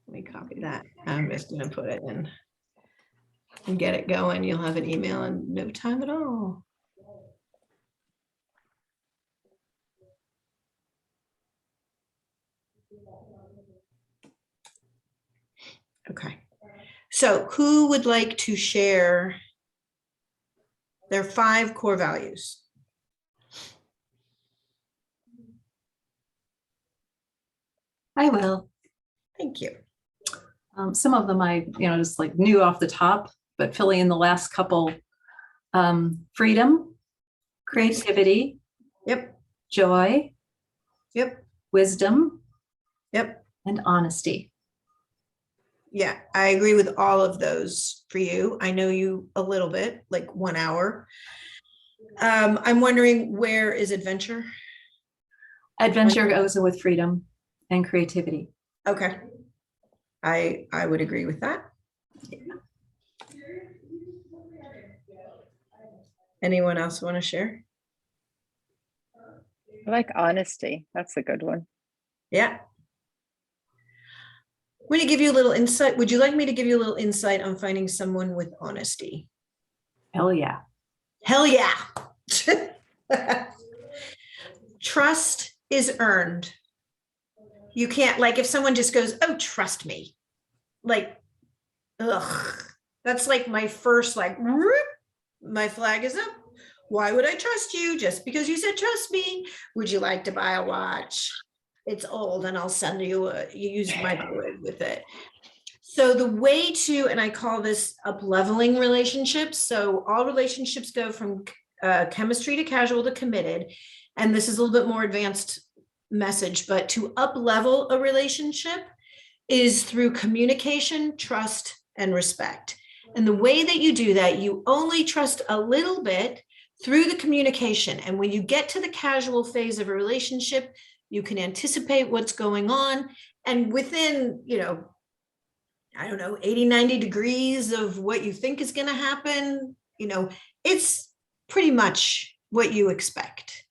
me copy that. I'm just going to put it in and get it going. You'll have an email in no time at all. Okay. So who would like to share their 5 core values? I will. Thank you. Some of them I, just like knew off the top, but filling in the last couple, freedom, creativity, Yep. joy, Yep. wisdom, Yep. and honesty. Yeah, I agree with all of those for you. I know you a little bit, like 1 hour. I'm wondering, where is adventure? Adventure goes with freedom and creativity. Okay. I would agree with that. Anyone else want to share? I like honesty. That's a good one. Yeah. I'm going to give you a little insight. Would you like me to give you a little insight on finding someone with honesty? Hell yeah. Hell yeah. Trust is earned. You can't, like, if someone just goes, oh, trust me, like, ugh, that's like my first, like, whoop, my flag is up. Why would I trust you just because you said trust me? Would you like to buy a watch? It's old and I'll send you you use microwave with it. So the way to, and I call this up-leveling relationships. So all relationships go from chemistry to casual to committed. And this is a little bit more advanced message, but to up-level a relationship is through communication, trust, and respect. And the way that you do that, you only trust a little bit through the communication. And when you get to the casual phase of a relationship, you can anticipate what's going on. And within, I don't know, 80, 90 degrees of what you think is going to happen, it's pretty much what you expect.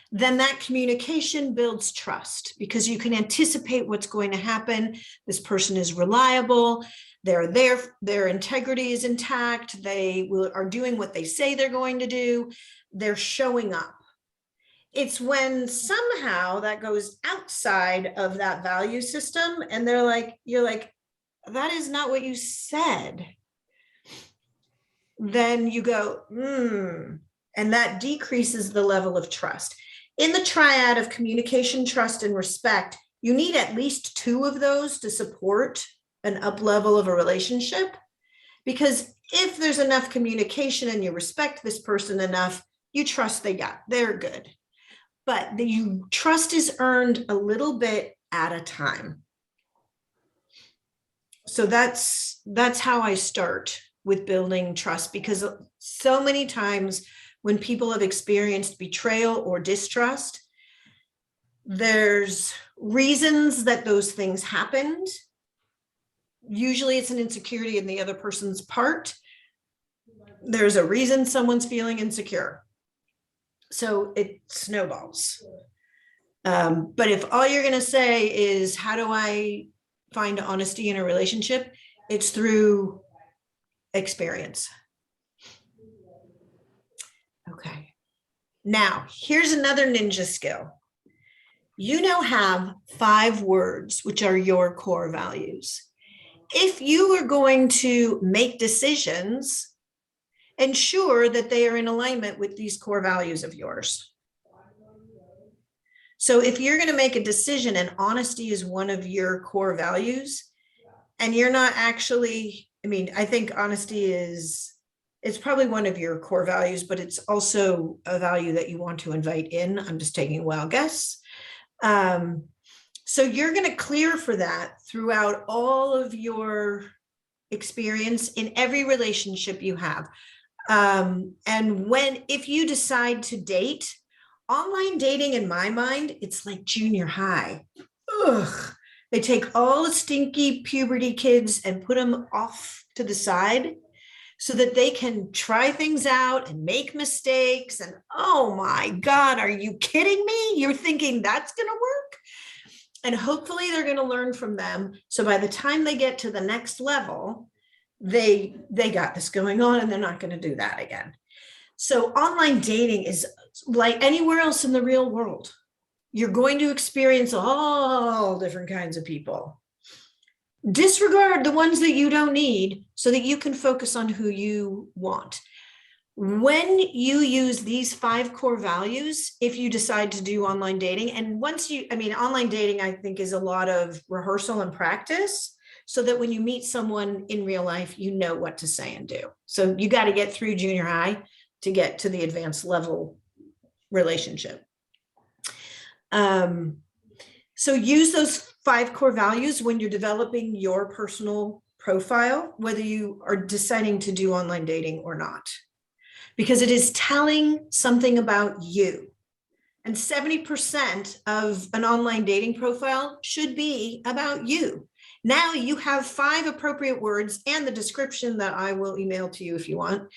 Then that communication builds trust because you can anticipate what's going to happen. This person is reliable. They're there. Their integrity is intact. They are doing what they say they're going to do. They're showing up. It's when somehow that goes outside of that value system and you're like, that is not what you said. Then you go, and that decreases the level of trust. In the triad of communication, trust, and respect, you need at least 2 of those to support an up level of a relationship. Because if there's enough communication and you respect this person enough, you trust they're good. But trust is earned a little bit at a time. So that's how I start with building trust, because so many times when people have experienced betrayal or distrust, there's reasons that those things happened. Usually it's an insecurity in the other person's part. There's a reason someone's feeling insecure. So it snowballs. But if all you're going to say is, how do I find honesty in a relationship, it's through experience. Okay. Now, here's another ninja skill. You now have 5 words, which are your core values. If you are going to make decisions, ensure that they are in alignment with these core values of yours. So if you're going to make a decision and honesty is one of your core values, and you're not actually, I mean, I think honesty is, it's probably one of your core values, but it's also a value that you want to invite in. I'm just taking a wild guess. So you're going to clear for that throughout all of your experience in every relationship you have. And if you decide to date, online dating, in my mind, it's like junior high. Ugh. They take all the stinky puberty kids and put them off to the side so that they can try things out and make mistakes. And oh my God, are you kidding me? You're thinking that's going to work? And hopefully they're going to learn from them. So by the time they get to the next level, they got this going on and they're not going to do that again. So online dating is like anywhere else in the real world. You're going to experience all different kinds of people. Disregard the ones that you don't need so that you can focus on who you want. When you use these 5 core values, if you decide to do online dating, and once you, I mean, online dating, I think is a lot of rehearsal and practice so that when you meet someone in real life, you know what to say and do. So you got to get through junior high to get to the advanced level relationship. So use those 5 core values when you're developing your personal profile, whether you are deciding to do online dating or not, because it is telling something about you. And 70% of an online dating profile should be about you. Now you have 5 appropriate words and the description that I will email to you if you want,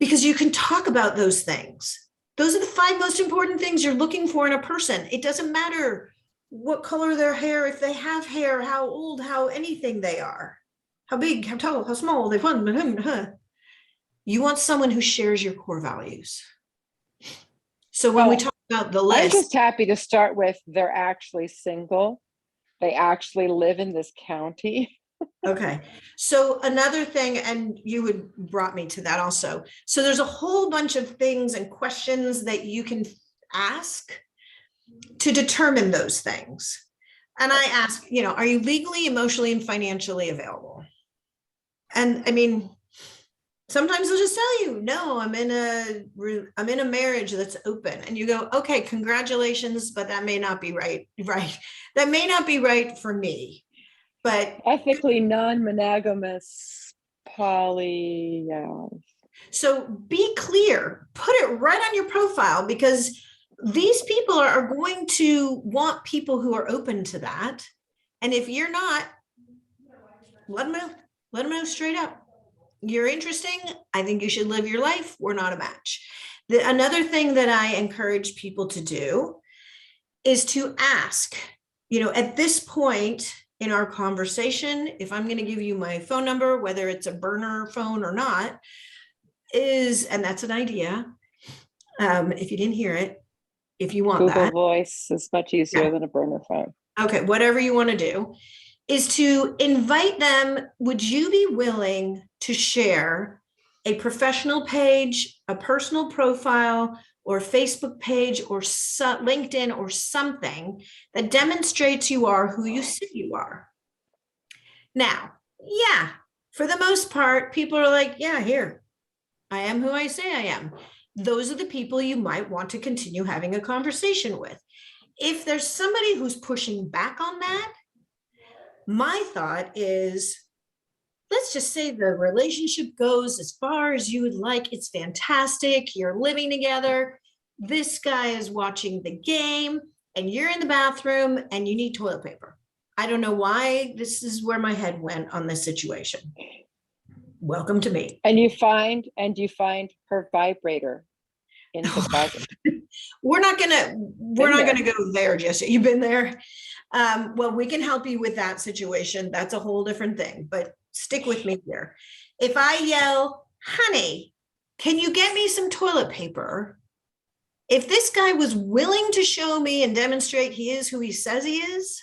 because you can talk about those things. Those are the 5 most important things you're looking for in a person. It doesn't matter what color their hair, if they have hair, how old, how anything they are, how big, how tall, how small they want. You want someone who shares your core values. So when we talk about the list, I'm just happy to start with they're actually single. They actually live in this county. Okay. So another thing, and you had brought me to that also. So there's a whole bunch of things and questions that you can ask to determine those things. And I ask, you know, are you legally, emotionally, and financially available? And I mean, sometimes they'll just tell you, no, I'm in a marriage that's open. And you go, okay, congratulations, but that may not be right. Right. That may not be right for me. But Ethically non-monogamous, poly. So be clear, put it right on your profile, because these people are going to want people who are open to that. And if you're not, let them know straight up. You're interesting. I think you should live your life. We're not a match. Another thing that I encourage people to do is to ask, you know, at this point in our conversation, if I'm going to give you my phone number, whether it's a burner phone or not, and that's an idea. If you didn't hear it, if you want Google that. Voice is much easier than a burner phone. Okay, whatever you want to do, is to invite them. Would you be willing to share a professional page, a personal profile, or Facebook page, or LinkedIn, or something that demonstrates you are who you say you are? Now, yeah, for the most part, people are like, yeah, here, I am who I say I am. Those are the people you might want to continue having a conversation with. If there's somebody who's pushing back on that, my thought is, let's just say the relationship goes as far as you would like. It's fantastic. You're living together. This guy is watching the game and you're in the bathroom and you need toilet paper. I don't know why this is where my head went on this situation. Welcome to me. And you find her vibrator in the closet. We're not gonna go there, Jesse. You've been there. Well, we can help you with that situation. That's a whole different thing, but stick with me here. If I yell, honey, can you get me some toilet paper? If this guy was willing to show me and demonstrate he is who he says he is,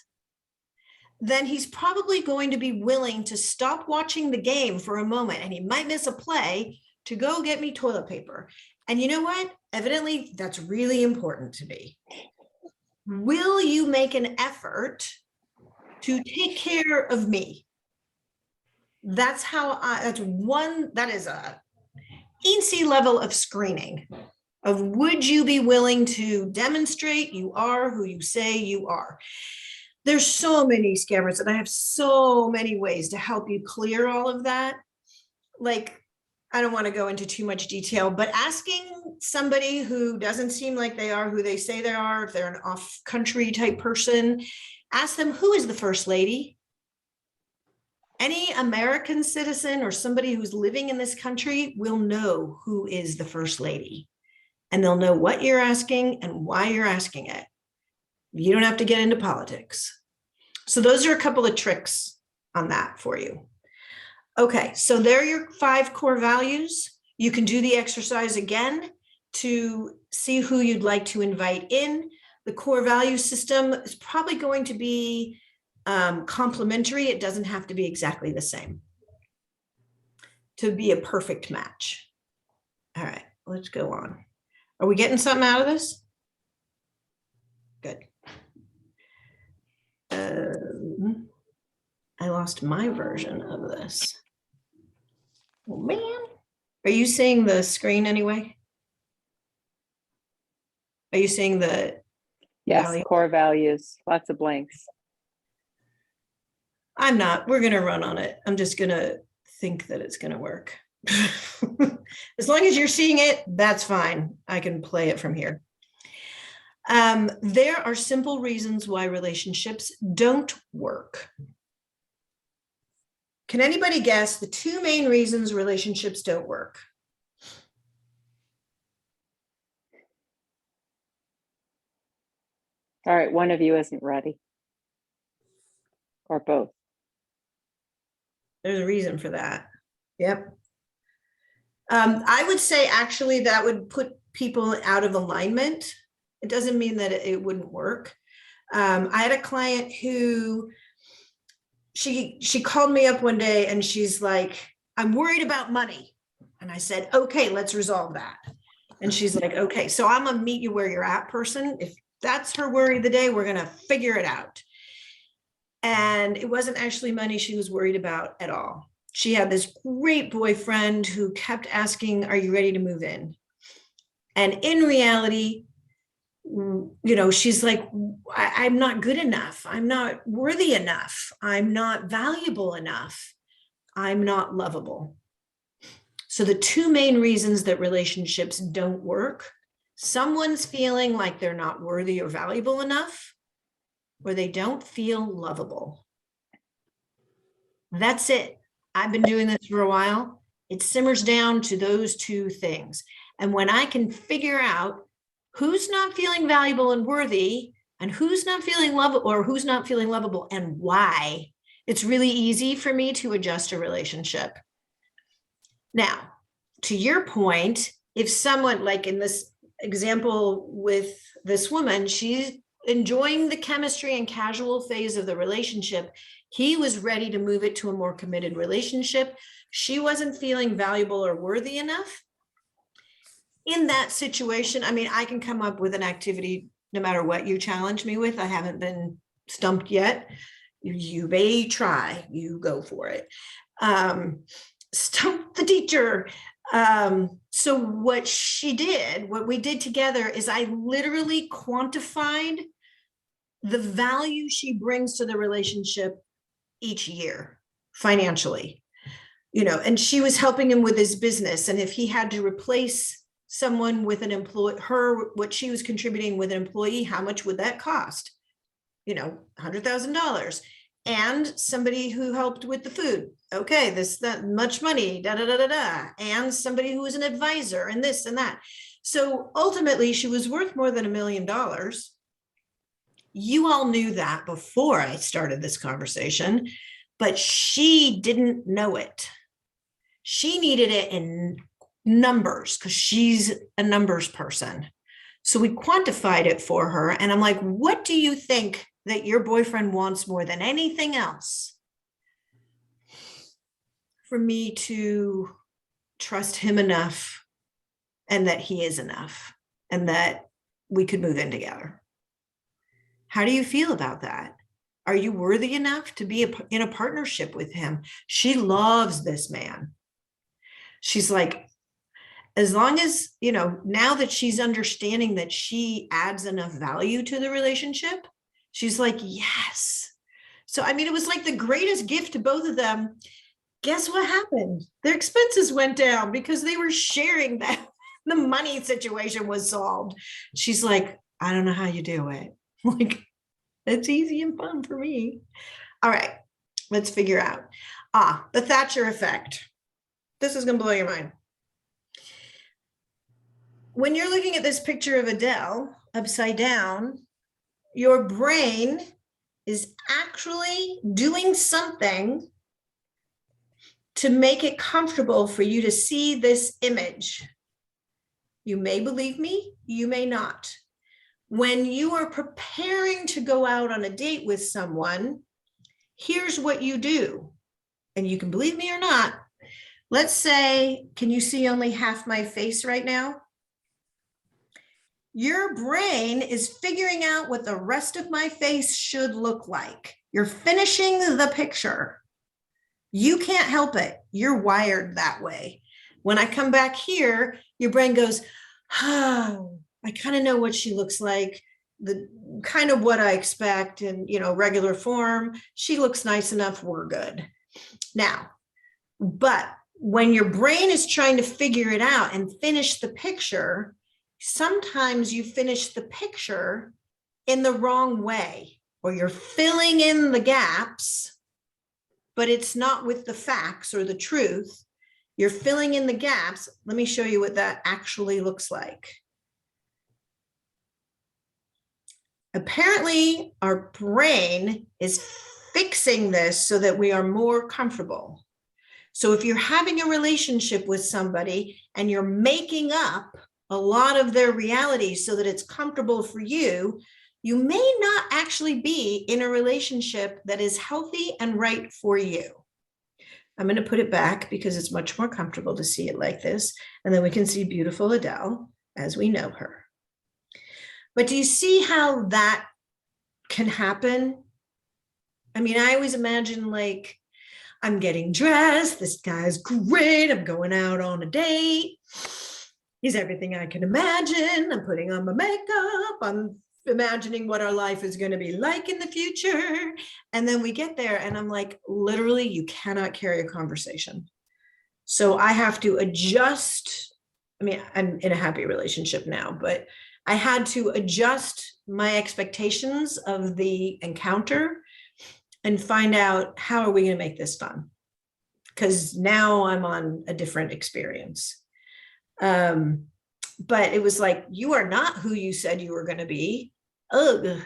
then he's probably going to be willing to stop watching the game for a moment, and he might miss a play to go get me toilet paper. And you know what? Evidently, that's really important to me. Will you make an effort to take care of me? That is a easy level of screening of would you be willing to demonstrate you are who you say you are? There's so many scammers, and I have so many ways to help you clear all of that. Like, I don't want to go into too much detail, but asking somebody who doesn't seem like they are who they say they are, if they're an off-country type person, ask them, who is the first lady? Any American citizen or somebody who's living in this country will know who is the first lady, and they'll know what you're asking and why you're asking it. You don't have to get into politics. So those are a couple of tricks on that for you. Okay, so there are your 5 core values. You can do the exercise again to see who you'd like to invite in. The core value system is probably going to be complementary. It doesn't have to be exactly the same to be a perfect match. All right, let's go on. Are we getting something out of this? Good. I lost my version of this. Oh, man. Are you seeing the screen anyway? Are you seeing the Yes, value? core values, lots of blanks. I'm not. We're going to run on it. I'm just going to think that it's going to work. As long as you're seeing it, that's fine. I can play it from here. There are simple reasons why relationships don't work. Can anybody guess the 2 main reasons relationships don't work? All right, one of you isn't ready. Or both. There's a reason for that. Yep. I would say actually that would put people out of alignment. It doesn't mean that it wouldn't work. I had a client who she called me up one day and she's like, I'm worried about money. And I said, okay, let's resolve that. And she's like, okay, so I'm gonna meet you where you're at, person. If that's her worry of the day, we're gonna figure it out. And it wasn't actually money she was worried about at all. She had this great boyfriend who kept asking, are you ready to move in? And in reality, you know, she's like, I'm not good enough. I'm not worthy enough. I'm not valuable enough. I'm not lovable. So the 2 main reasons that relationships don't work, someone's feeling like they're not worthy or valuable enough, or they don't feel lovable. That's it. I've been doing this for a while. It simmers down to those 2 things. And when I can figure out who's not feeling valuable and worthy and who's not feeling lovable or who's not feeling lovable and why, it's really easy for me to adjust a relationship. Now, to your point, if someone, like in this example with this woman, she's enjoying the chemistry and casual phase of the relationship. He was ready to move it to a more committed relationship. She wasn't feeling valuable or worthy enough. In that situation, I mean, I can come up with an activity no matter what you challenge me with. I haven't been stumped yet. You may try, you go for it. Stump the teacher. So what we did together is I literally quantified the value she brings to the relationship each year financially, you know, and she was helping him with his business. And if he had to replace someone with an employee, what she was contributing with an employee, how much would that cost? You know, $100,000. And somebody who helped with the food. Okay, that much money, da, da, da, da, da. And somebody who was an advisor and this and that. So ultimately she was worth more than $1 million. You all knew that before I started this conversation, but she didn't know it. She needed it in numbers because she's a numbers person. So we quantified it for her. And I'm like, what do you think that your boyfriend wants more than anything else? For me to trust him enough and that he is enough and that we could move in together. How do you feel about that? Are you worthy enough to be in a partnership with him? She loves this man. She's like, as long as, you know, now that she's understanding that she adds enough value to the relationship, she's like, yes. So, I mean, it was like the greatest gift to both of them. Guess what happened? Their expenses went down because they were sharing that. The money situation was solved. She's like, I don't know how you do it. Like, it's easy and fun for me. All right, let's figure out. The Thatcher effect. This is going to blow your mind. When you're looking at this picture of Adele upside down, your brain is actually doing something to make it comfortable for you to see this image. You may believe me, you may not. When you are preparing to go out on a date with someone, here's what you do. And you can believe me or not. Let's say, can you see only half my face right now? Your brain is figuring out what the rest of my face should look like. You're finishing the picture. You can't help it. You're wired that way. When I come back here, your brain goes, oh, I kind of know what she looks like, the kind of what I expect in, you know, regular form. She looks nice enough. We're good. Now, but when your brain is trying to figure it out and finish the picture, sometimes you finish the picture in the wrong way, or you're filling in the gaps, but it's not with the facts or the truth. You're filling in the gaps. Let me show you what that actually looks like. Apparently, our brain is fixing this so that we are more comfortable. So if you're having a relationship with somebody and you're making up a lot of their reality so that it's comfortable for you, you may not actually be in a relationship that is healthy and right for you. I'm going to put it back because it's much more comfortable to see it like this. And then we can see beautiful Adele as we know her. But do you see how that can happen? I mean, I always imagine like, I'm getting dressed. This guy's great. I'm going out on a date. He's everything I can imagine. I'm putting on my makeup. I'm imagining what our life is going to be like in the future. And then we get there and I'm like, literally, you cannot carry a conversation. So I have to adjust. I mean, I'm in a happy relationship now, but I had to adjust my expectations of the encounter and find out, how are we going to make this fun? Because now I'm on a different experience. But it was like, you are not who you said you were going to be. Ugh.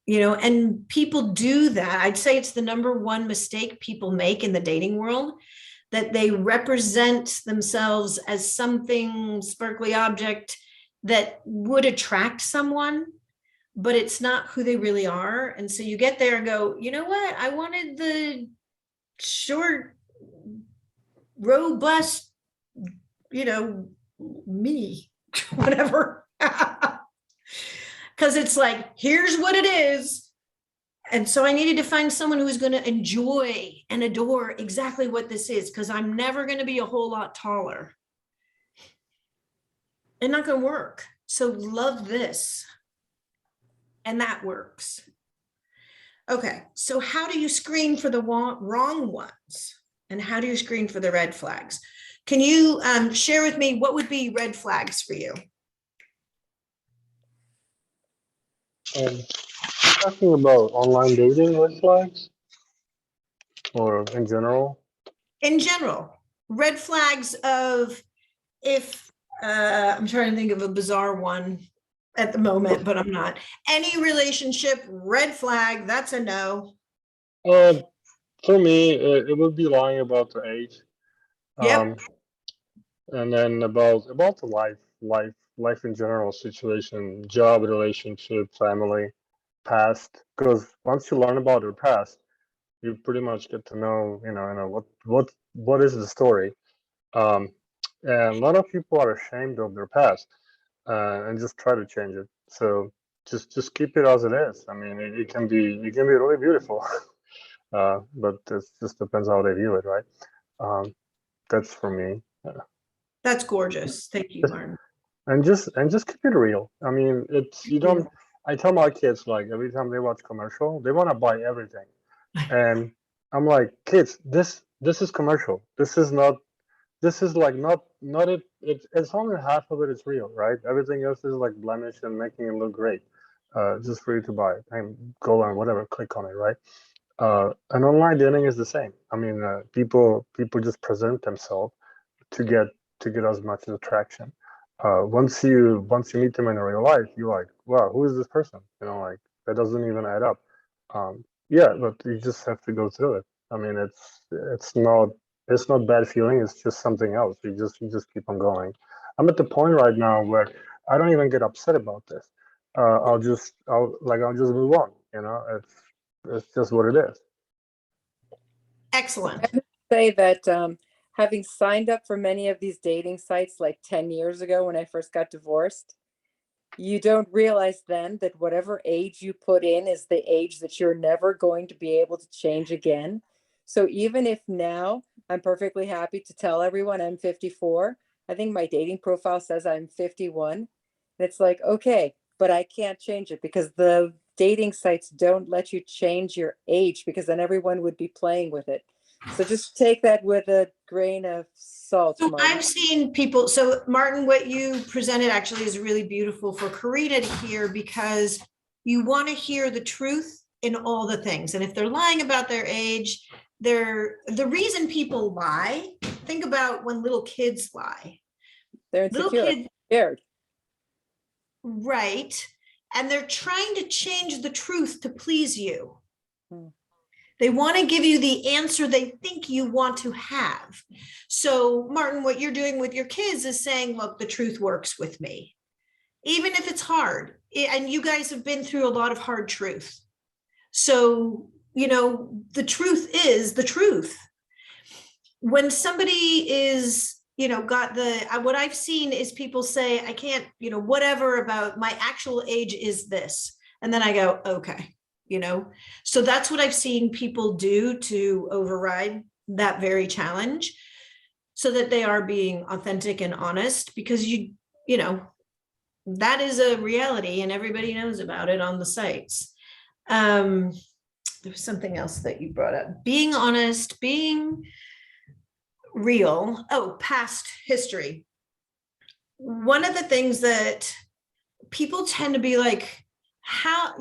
You know, and people do that. I'd say it's the number one mistake people make in the dating world, that they represent themselves as something sparkly object that would attract someone, but it's not who they really are. And so you get there and go, you know what? I wanted the short, robust, you know, me, whatever. Because it's like, here's what it is. And so I needed to find someone who was going to enjoy and adore exactly what this is, because I'm never going to be a whole lot taller. It's not going to work. So love this. And that works. Okay, so how do you screen for the wrong ones? And how do you screen for the red flags? Can you share with me what would be red flags for you? Talking about online dating red flags, or in general? In general, red flags of, if I'm trying to think of a bizarre one. at the moment, but I'm not. Any relationship, red flag, that's a no. For me, it would be lying about the age. Yep. And then about the life in general, situation, job, relationship, family, past. Because once you learn about your past, you pretty much get to know, what is the story. And a lot of people are ashamed of their past, and just try to change it. So just keep it as it is. I mean, it can be really beautiful, but it just depends how they view it, right? That's for me. That's gorgeous. Thank you, Martin. And just keep it real. I mean, it's you don't. I tell my kids, like, every time they watch commercial, they want to buy everything, and I'm like, kids, this is commercial. This is not. This is like not it. It's only half of it is real, right? Everything else is like blemish and making it look great, just for you to buy it and go on whatever, click on it, right? And online dating is the same. I mean, people just present themselves to get as much attraction. Once you meet them in real life, you're like, wow, who is this person? Like, that doesn't even add up. Yeah, but you just have to go through it. I mean, it's not bad feeling. It's just something else. You just keep on going. I'm at the point right now where I don't even get upset about this. I'll just move on. It's just what it is. Excellent. Say that having signed up for many of these dating sites like 10 years ago when I first got divorced, you don't realize then that whatever age you put in is the age that you're never going to be able to change again. So even if now I'm perfectly happy to tell everyone I'm 54, I think my dating profile says I'm 51. It's like, okay, but I can't change it because the dating sites don't let you change your age, because then everyone would be playing with it. So just take that with a grain of salt. So Martin. I've seen people, so Martin, what you presented actually is really beautiful for Karina to hear, because you want to hear the truth in all the things. And if they're lying about their age, the reason people lie, think about when little kids lie. They're insecure, Little kids, scared. right. And they're trying to change the truth to please you. Hmm. They want to give you the answer they think you want to have. So, Martin, what you're doing with your kids is saying, look, the truth works with me, even if it's hard. And you guys have been through a lot of hard truth. So, the truth is the truth. When somebody is, what I've seen is people say, I can't, whatever about my actual age is this. And then I go, okay. So that's what I've seen people do to override that very challenge, so that they are being authentic and honest, because that is a reality and everybody knows about it on the sites. There was something else that you brought up, being honest, being real. Oh, past history. One of the things that people tend to be like, how,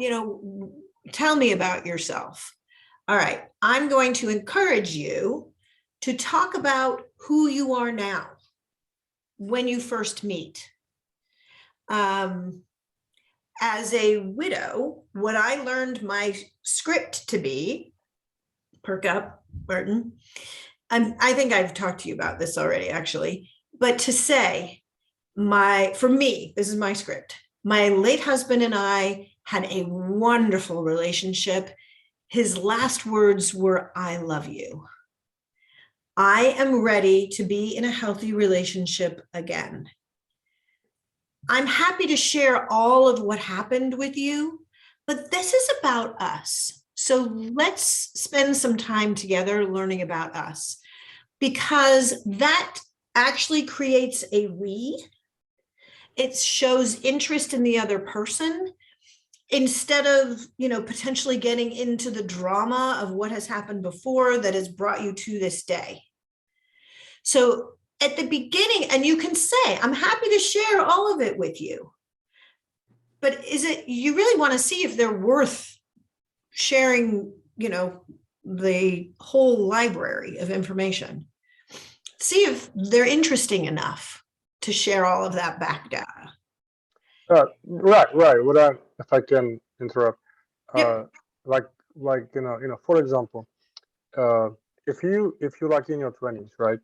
tell me about yourself. All right, I'm going to encourage you to talk about who you are now when you first meet. As a widow, what I learned my script to be, perk up, Martin, I think I've talked to you about this already, actually, but to say, for me, this is my script. My late husband and I had a wonderful relationship. His last words were, I love you. I am ready to be in a healthy relationship again. I'm happy to share all of what happened with you, but this is about us. So let's spend some time together learning about us, because that actually creates a we. It shows interest in the other person, instead of, potentially getting into the drama of what has happened before that has brought you to this day. So at the beginning, and you can say, I'm happy to share all of it with you, but you really want to see if they're worth sharing, the whole library of information. See if they're interesting enough to share all of that back data. Right. If I can interrupt, Yep. like for example, uh, if you like in your 20s, right?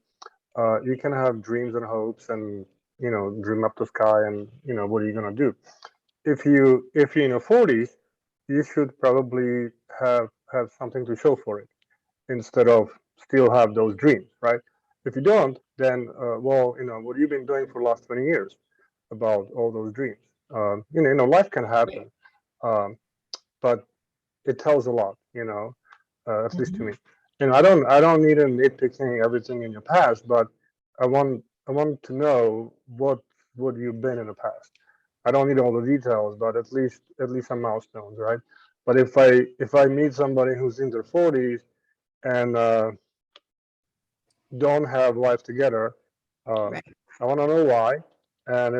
You can have dreams and hopes, and dream up the sky, and what are you gonna do? If you're in your 40s, you should probably have something to show for it, instead of still have those dreams, right? If you don't, then well, what you've been doing for the last 20 years about all those dreams. Life can happen, um, but it tells a lot, at least to me. And I don't need a nitpicking everything in your past, but I want to know what you've been in the past. I don't need all the details, but at least some milestones, right? But if I meet somebody who's in their 40s and don't have life together, um, Right. I want to know why. And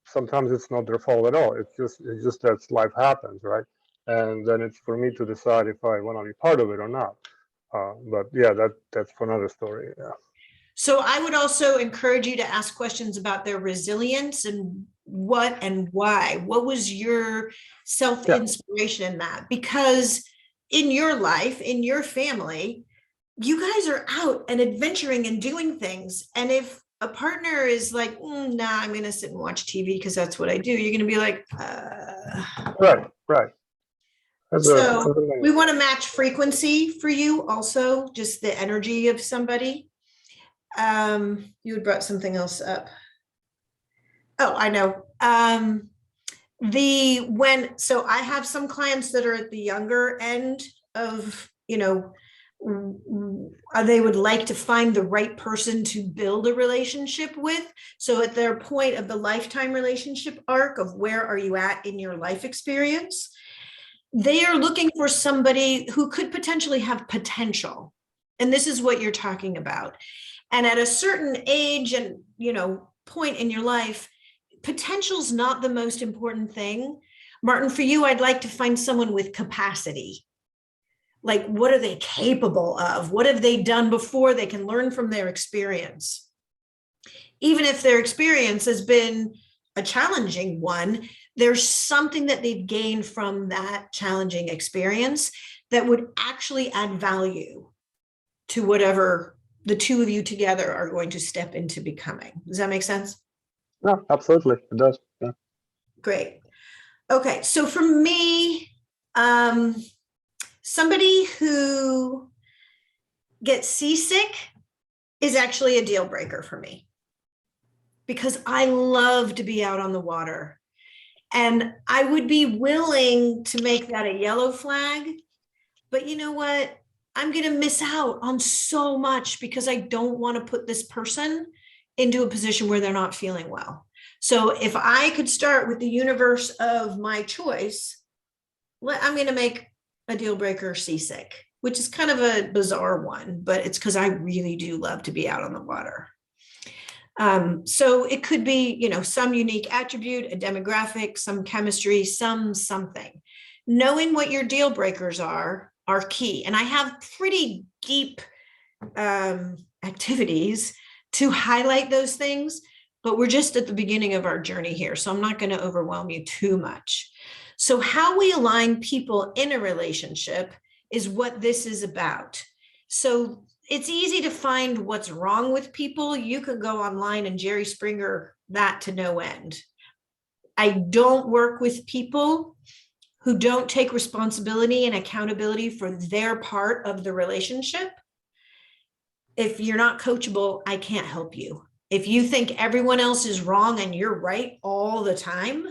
sometimes it's not their fault at all. It's just that life happens, right? And then it's for me to decide if I want to be part of it or not. But yeah, that's for another story. Yeah. So I would also encourage you to ask questions about their resilience and what and why. What was your self-inspiration in that? Because in your life, in your family, you guys are out and adventuring and doing things. And if a partner is like, nah, I'm going to sit and watch TV because that's what I do, you're going to be like, Right. So we want to match frequency for you also, just the energy of somebody. You had brought something else up. Oh, I know. So I have some clients that are at the younger end of, they would like to find the right person to build a relationship with. So at their point of the lifetime relationship arc of where are you at in your life experience, they are looking for somebody who could potentially have potential. And this is what you're talking about. And at a certain age and, point in your life, potential's not the most important thing. Martin, for you, I'd like to find someone with capacity. Like, what are they capable of? What have they done before? They can learn from their experience. Even if their experience has been a challenging one, there's something that they've gained from that challenging experience that would actually add value to whatever the two of you together are going to step into becoming. Does that make sense? No, absolutely, it does. Yeah. Great. Okay, so for me, somebody who gets seasick is actually a deal breaker for me, because I love to be out on the water. And I would be willing to make that a yellow flag, but you know what? I'm going to miss out on so much because I don't want to put this person into a position where they're not feeling well. So if I could start with the universe of my choice, I'm going to make a deal breaker seasick, which is kind of a bizarre one, but it's because I really do love to be out on the water. So it could be, some unique attribute, a demographic, some chemistry, something. Knowing what your deal breakers are key. And I have pretty deep activities to highlight those things, but we're just at the beginning of our journey here. So I'm not going to overwhelm you too much. So how we align people in a relationship is what this is about. So it's easy to find what's wrong with people. You could go online and Jerry Springer that to no end. I don't work with people who don't take responsibility and accountability for their part of the relationship. If you're not coachable, I can't help you. If you think everyone else is wrong and you're right all the time,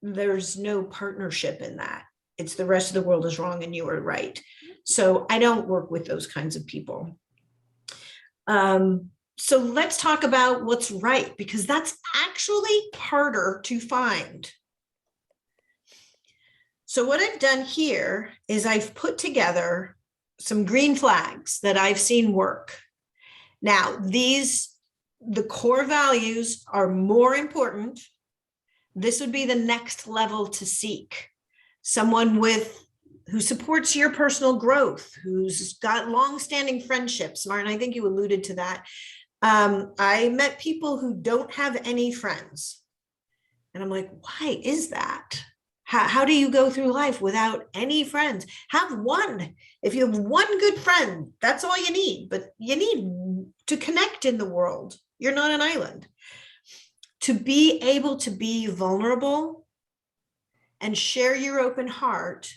there's no partnership in that. It's the rest of the world is wrong and you are right. So I don't work with those kinds of people. So let's talk about what's right, because that's actually harder to find. So what I've done here is I've put together some green flags that I've seen work. Now, the core values are more important. This would be the next level to seek. Someone who supports your personal growth, who's got long-standing friendships. Martin, I think you alluded to that. I met people who don't have any friends. And I'm like, why is that? How do you go through life without any friends? Have one. If you have one good friend, that's all you need. But you need to connect in the world. You're not an island. To be able to be vulnerable and share your open heart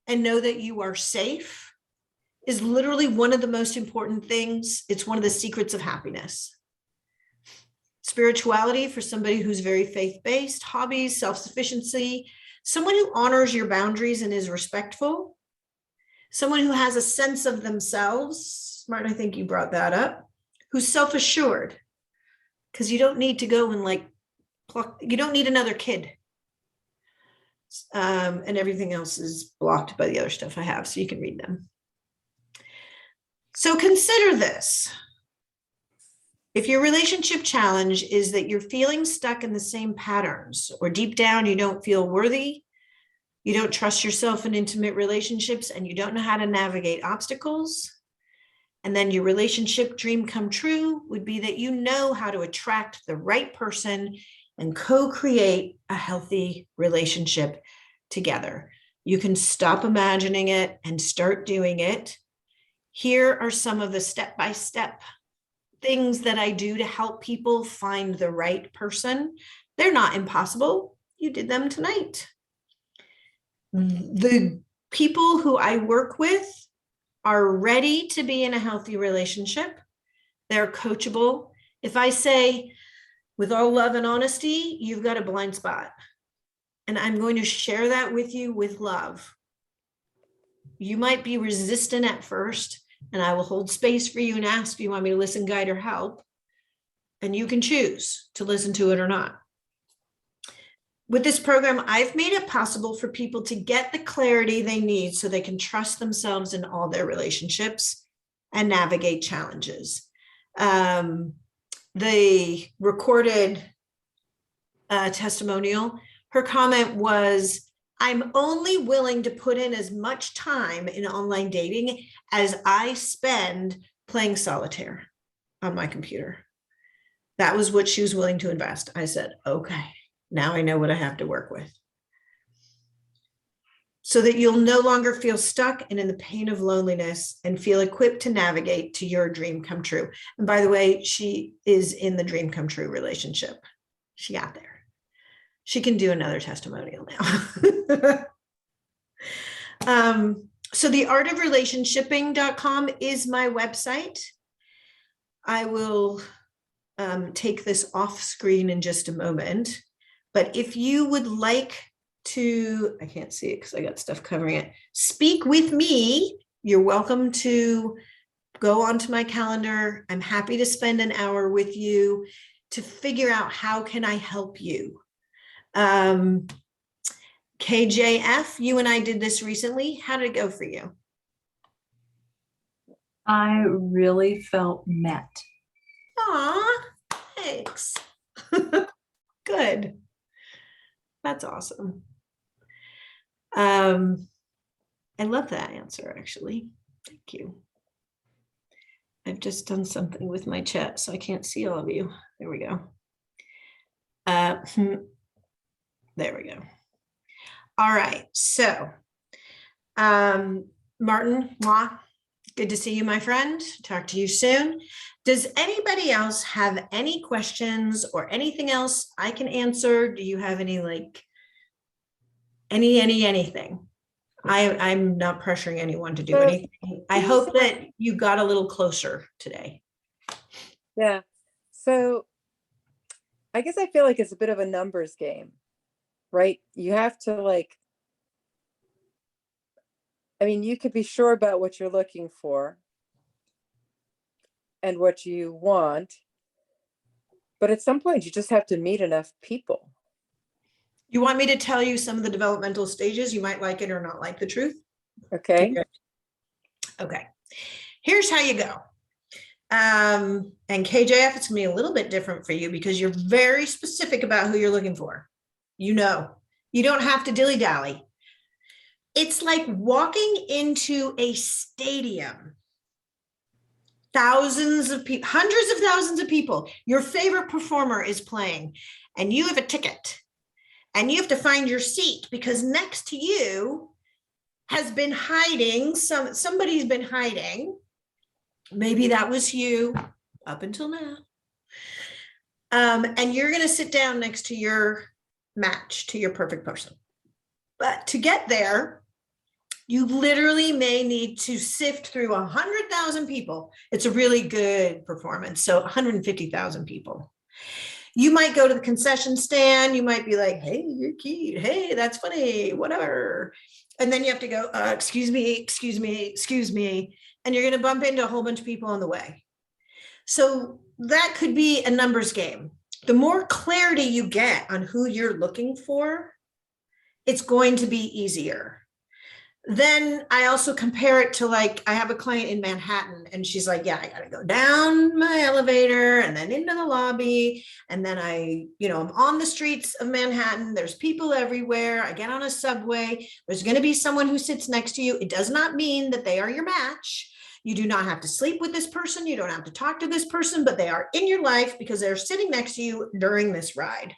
and know that you are safe is literally one of the most important things. It's one of the secrets of happiness. Spirituality for somebody who's very faith-based, hobbies, self-sufficiency, someone who honors your boundaries and is respectful, someone who has a sense of themselves. Martin, I think you brought that up, who's self-assured, because you don't need to go and like pluck, you don't need another kid. And everything else is blocked by the other stuff I have, so you can read them. So consider this. If your relationship challenge is that you're feeling stuck in the same patterns, or deep down you don't feel worthy, you don't trust yourself in intimate relationships, and you don't know how to navigate obstacles, and then your relationship dream come true would be that you know how to attract the right person and co-create a healthy relationship together. You can stop imagining it and start doing it. Here are some of the step-by-step things that I do to help people find the right person. They're not impossible. You did them tonight. The people who I work with are ready to be in a healthy relationship. They're coachable. If I say, with all love and honesty, you've got a blind spot, and I'm going to share that with you with love. You might be resistant at first, and I will hold space for you and ask if you want me to listen, guide, or help. And you can choose to listen to it or not. With this program, I've made it possible for people to get the clarity they need so they can trust themselves in all their relationships and navigate challenges. The recorded testimonial, her comment was, I'm only willing to put in as much time in online dating as I spend playing solitaire on my computer. That was what she was willing to invest. I said, okay, now I know what I have to work with. So that you'll no longer feel stuck and in the pain of loneliness and feel equipped to navigate to your dream come true. And by the way, she is in the dream come true relationship. She got there. She can do another testimonial now. So the artofrelationshipping.com is my website. I will take this off screen in just a moment. But if you would like to, I can't see it because I got stuff covering it, speak with me, you're welcome to go onto my calendar. I'm happy to spend an hour with you to figure out how can I help you. KJF, you and I did this recently. How did it go for you? I really felt met. Aw, thanks. Good. That's awesome. I love that answer, actually. Thank you. I've just done something with my chat, so I can't see all of you. There we go. There we go. All right, so Martin, good to see you, my friend. Talk to you soon. Does anybody else have any questions or anything else I can answer? Do you have any, like, anything? I'm not pressuring anyone to do anything. I hope that you got a little closer today. Yeah. So I guess I feel like it's a bit of a numbers game, right? You have to, like, I mean, you could be sure about what you're looking for and what you want, but at some point you just have to meet enough people. You want me to tell you some of the developmental stages? You might like it or not like the truth. Okay. Okay. Here's how you go. And KJF, it's gonna be a little bit different for you because you're very specific about who you're looking for. You know, you don't have to dilly-dally. It's like walking into a stadium. Thousands of people, hundreds of thousands of people. Your favorite performer is playing and you have a ticket And you have to find your seat because next to you has been hiding, somebody's been hiding. Maybe that was you up until now. And you're going to sit down next to your match, to your perfect person. But to get there, you literally may need to sift through 100,000 people. It's a really good performance. So 150,000 people. You might go to the concession stand. You might be like, hey, you're cute. Hey, that's funny, whatever. And then you have to go, excuse me, excuse me, excuse me. And you're going to bump into a whole bunch of people on the way. So that could be a numbers game. The more clarity you get on who you're looking for, it's going to be easier. Then I also compare it to, like, I have a client in Manhattan and she's like, yeah, I got to go down my elevator and then into the lobby. And then I'm on the streets of Manhattan. There's people everywhere. I get on a subway. There's going to be someone who sits next to you. It does not mean that they are your match. You do not have to sleep with this person. You don't have to talk to this person, but they are in your life because they're sitting next to you during this ride.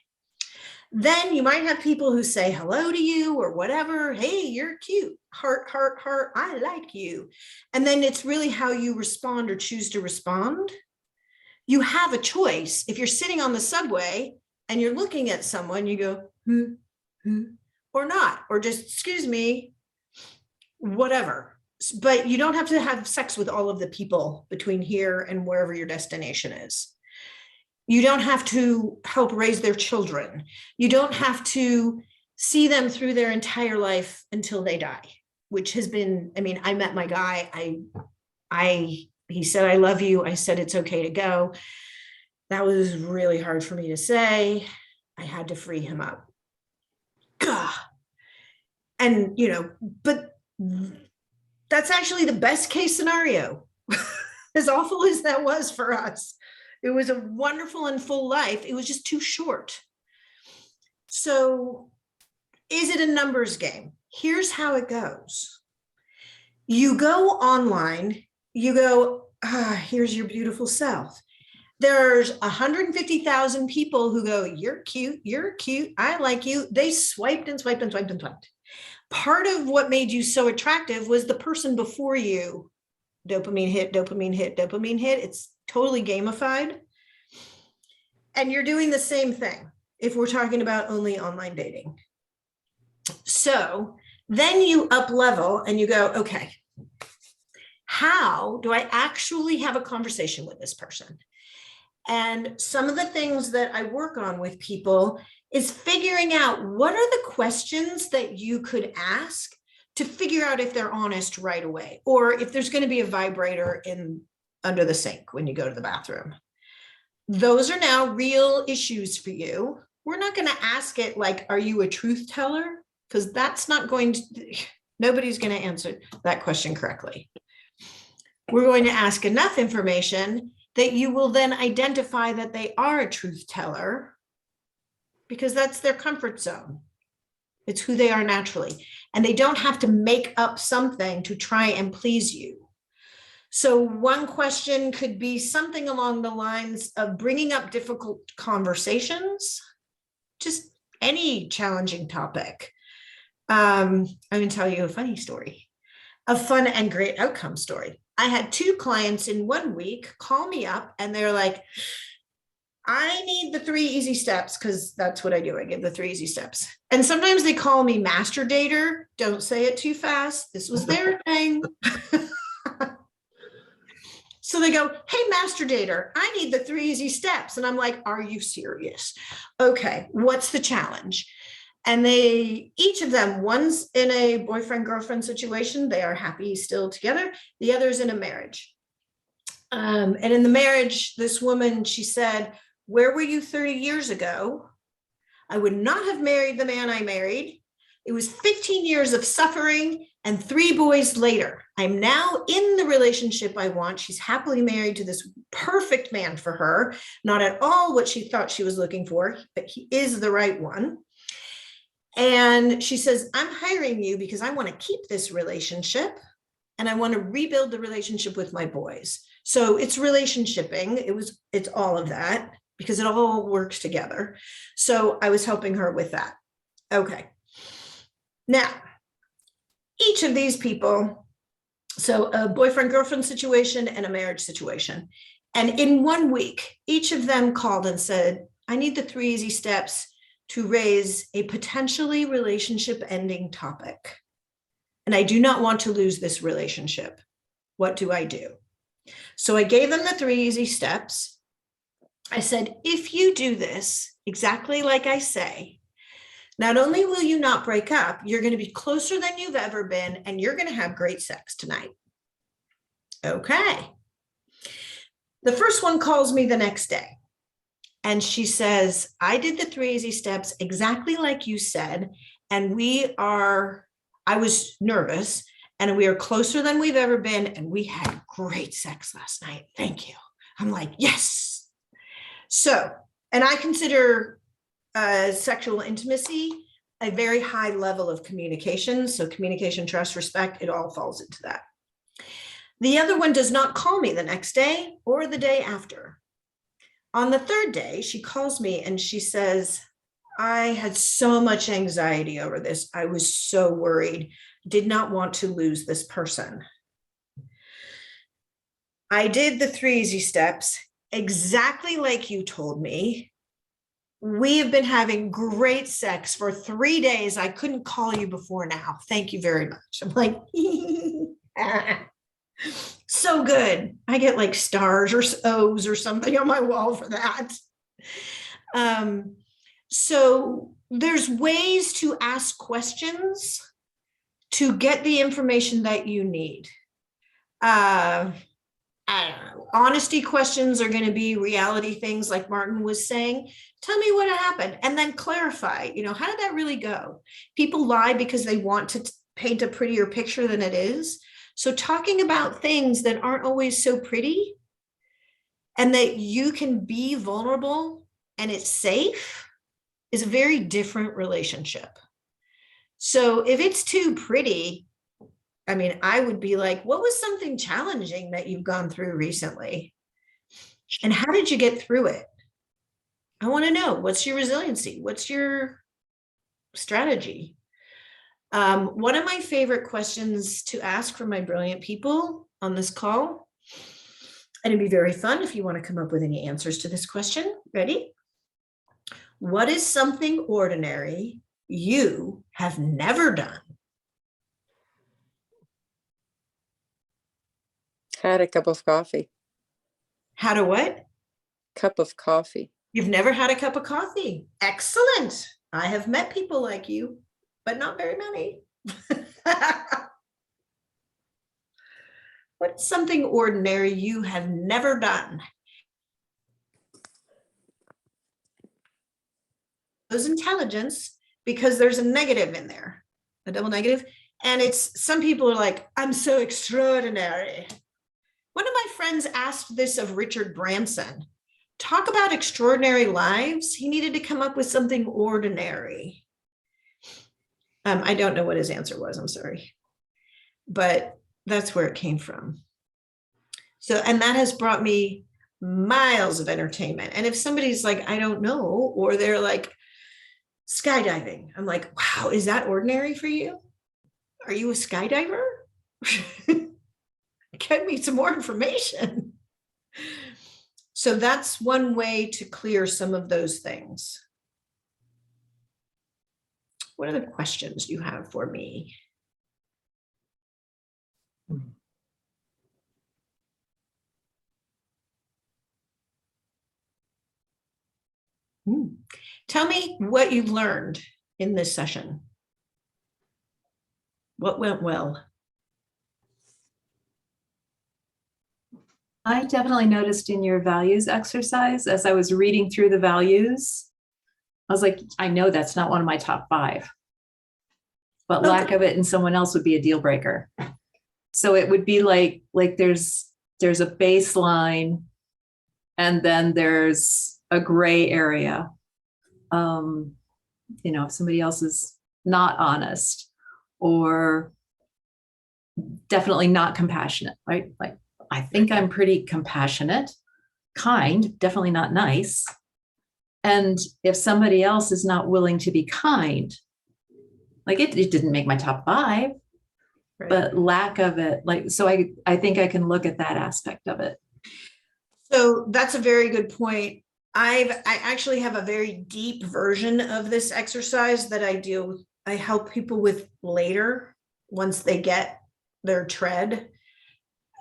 Then you might have people who say hello to you or whatever. Hey, you're cute. Heart, heart, heart. I like you. And then it's really how you respond or choose to respond. You have a choice. If you're sitting on the subway and you're looking at someone, you go, or not, or just, excuse me, whatever. But you don't have to have sex with all of the people between here and wherever your destination is. You don't have to help raise their children. You don't have to see them through their entire life until they die, which has been, I met my guy. He said, I love you. I said, it's okay to go. That was really hard for me to say. I had to free him up. Gah. And, but that's actually the best case scenario. As awful as that was for us. It was a wonderful and full life. It was just too short. So is it a numbers game? Here's how it goes. You go online, you go, here's your beautiful self. There's 150,000 people who go, you're cute, I like you. They swiped and swiped and swiped and swiped. Part of what made you so attractive was the person before you. Dopamine hit, dopamine hit, dopamine hit. It's totally gamified. And you're doing the same thing if we're talking about only online dating. So then you up level and you go, okay, how do I actually have a conversation with this person? And some of the things that I work on with people is figuring out what are the questions that you could ask to figure out if they're honest right away, or if there's going to be a vibrator under the sink when you go to the bathroom. Those are now real issues for you. We're not going to ask it like, are you a truth teller? Because that's not going to, nobody's going to answer that question correctly. We're going to ask enough information that you will then identify that they are a truth teller, because that's their comfort zone. It's who they are naturally. And they don't have to make up something to try and please you. So one question could be something along the lines of bringing up difficult conversations, just any challenging topic. I'm going to tell you a funny story, a fun and great outcome story. I had 2 clients in 1 week call me up and they're like, I need the 3 easy steps, because that's what I do. I give the 3 easy steps. And sometimes they call me master dater. Don't say it too fast. This was their thing. So they go, hey, master dater, I need the 3 easy steps. And I'm like, are you serious? Okay, what's the challenge? And each of them, one's in a boyfriend-girlfriend situation. They are happy still together. The other's in a marriage. And in the marriage, this woman, she said, where were you 30 years ago? I would not have married the man I married. It was 15 years of suffering and 3 boys later. I'm now in the relationship I want. She's happily married to this perfect man for her. Not at all what she thought she was looking for, but he is the right one. And she says, I'm hiring you because I want to keep this relationship and I want to rebuild the relationship with my boys. So it's relationshiping. It's all of that, because it all works together. So I was helping her with that. Okay. Now, each of these people, so a boyfriend-girlfriend situation and a marriage situation. And in 1 week, each of them called and said, I need the 3 easy steps to raise a potentially relationship-ending topic. And I do not want to lose this relationship. What do I do? So I gave them the 3 easy steps. I said, if you do this exactly like I say, not only will you not break up, you're going to be closer than you've ever been, and you're going to have great sex tonight. Okay. The first one calls me the next day, and she says, I did the 3 easy steps exactly like you said, and I was nervous, and we are closer than we've ever been, and we had great sex last night. Thank you. I'm like, yes. So, and I consider sexual intimacy a very high level of communication. So communication, trust, respect, it all falls into that. The other one does not call me the next day or the day after. On the 3rd day, she calls me and she says, I had so much anxiety over this. I was so worried, did not want to lose this person. I did the 3 easy steps exactly like you told me. We have been having great sex for 3 days. I couldn't call you before now. Thank you very much. I'm like, so good. I get like stars or O's or something on my wall for that. So there's ways to ask questions to get the information that you need. I don't know. Honesty questions are going to be reality things like Martin was saying. Tell me what happened and then clarify, how did that really go? People lie because they want to paint a prettier picture than it is. So talking about things that aren't always so pretty and that you can be vulnerable and it's safe is a very different relationship. So if it's too pretty, I would be like, what was something challenging that you've gone through recently? And how did you get through it? I want to know, what's your resiliency? What's your strategy? One of my favorite questions to ask for my brilliant people on this call, and it'd be very fun if you want to come up with any answers to this question. Ready? What is something ordinary you have never done? Had a cup of coffee. Had a what? Cup of coffee. You've never had a cup of coffee. Excellent. I have met people like you, but not very many. What's something ordinary you have never done? Those intelligence, because there's a negative in there, a double negative. And it's, some people are like, I'm so extraordinary. One of my friends asked this of Richard Branson. Talk about extraordinary lives. He needed to come up with something ordinary. I don't know what his answer was, I'm sorry. But that's where it came from. So, and that has brought me miles of entertainment. And if somebody's like, I don't know, or they're like, skydiving, I'm like, wow, is that ordinary for you? Are you a skydiver? Get me some more information. So that's one way to clear some of those things. What other questions do you have for me? Tell me what you've learned in this session. What went well? I definitely noticed in your values exercise, as I was reading through the values, I was like, I know that's not one of my top 5, but lack of it in someone else would be a deal breaker. So it would be like there's a baseline and then there's a gray area. If somebody else is not honest or definitely not compassionate, right? Like, I think I'm pretty compassionate, kind, definitely not nice. And if somebody else is not willing to be kind, Like it didn't make my top 5, Right. but lack of it, like, so I think I can look at that aspect of it. So that's a very good point. I actually have a very deep version of this exercise that I help people with later once they get their tread.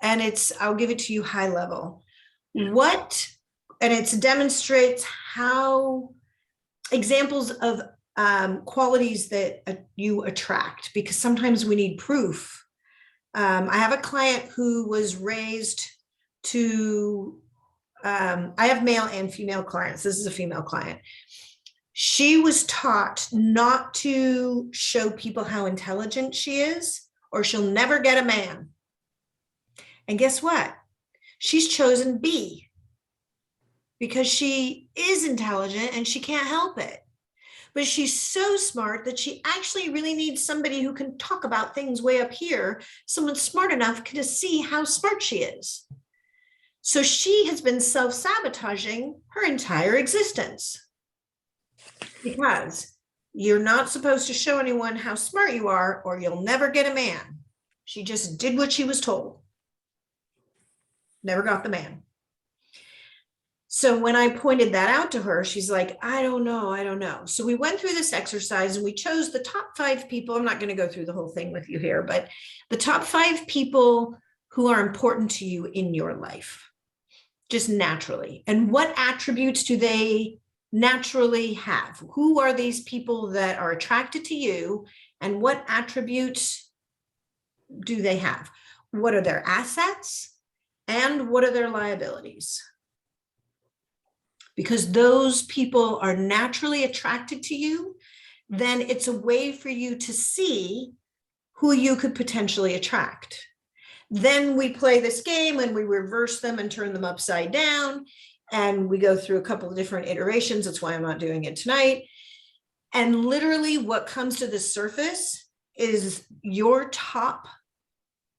And I'll give it to you high level. And it demonstrates how examples of qualities that you attract, because sometimes we need proof. I have a client who was raised to, I have male and female clients. This is a female client. She was taught not to show people how intelligent she is, or she'll never get a man. And guess what? She's chosen B because she is intelligent and she can't help it. But she's so smart that she actually really needs somebody who can talk about things way up here, someone smart enough to see how smart she is. So she has been self-sabotaging her entire existence because you're not supposed to show anyone how smart you are or you'll never get a man. She just did what she was told. Never got the man. So when I pointed that out to her, she's like, I don't know. So we went through this exercise and we chose the top 5 people. I'm not going to go through the whole thing with you here, but the top 5 people who are important to you in your life, just naturally. And what attributes do they naturally have? Who are these people that are attracted to you? And what attributes do they have? What are their assets? And what are their liabilities? Because those people are naturally attracted to you, then it's a way for you to see who you could potentially attract. Then we play this game and we reverse them and turn them upside down. And we go through a couple of different iterations. That's why I'm not doing it tonight. And literally what comes to the surface is your top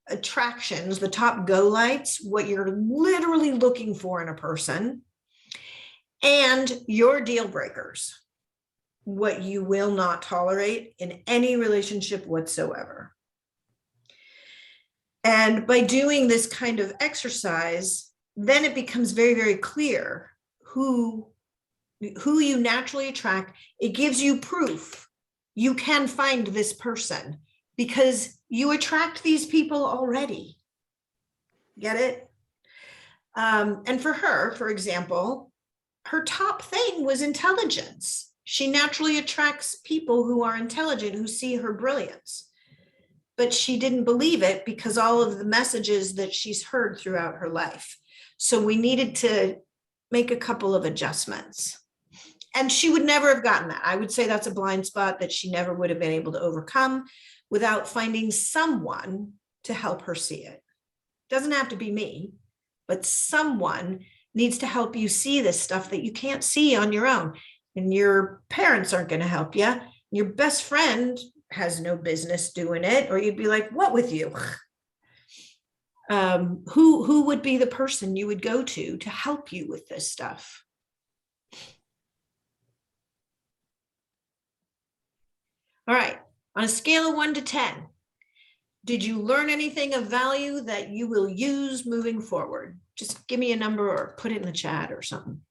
attractions, the top go lights, what you're literally looking for in a person, and your deal breakers, what you will not tolerate in any relationship whatsoever. And by doing this kind of exercise, then it becomes very, very clear who you naturally attract. It gives you proof you can find this person because you attract these people already. Get it? And for her, for example, her top thing was intelligence. She naturally attracts people who are intelligent, who see her brilliance. But she didn't believe it because all of the messages that she's heard throughout her life. So we needed to make a couple of adjustments. And she would never have gotten that. I would say that's a blind spot that she never would have been able to overcome without finding someone to help her see it. Doesn't have to be me, but someone needs to help you see this stuff that you can't see on your own. And your parents aren't going to help you. Your best friend has no business doing it, or you'd be like, what with you? Who would be the person you would go to help you with this stuff? All right, on a scale of 1 to 10, did you learn anything of value that you will use moving forward? Just give me a number or put it in the chat or something.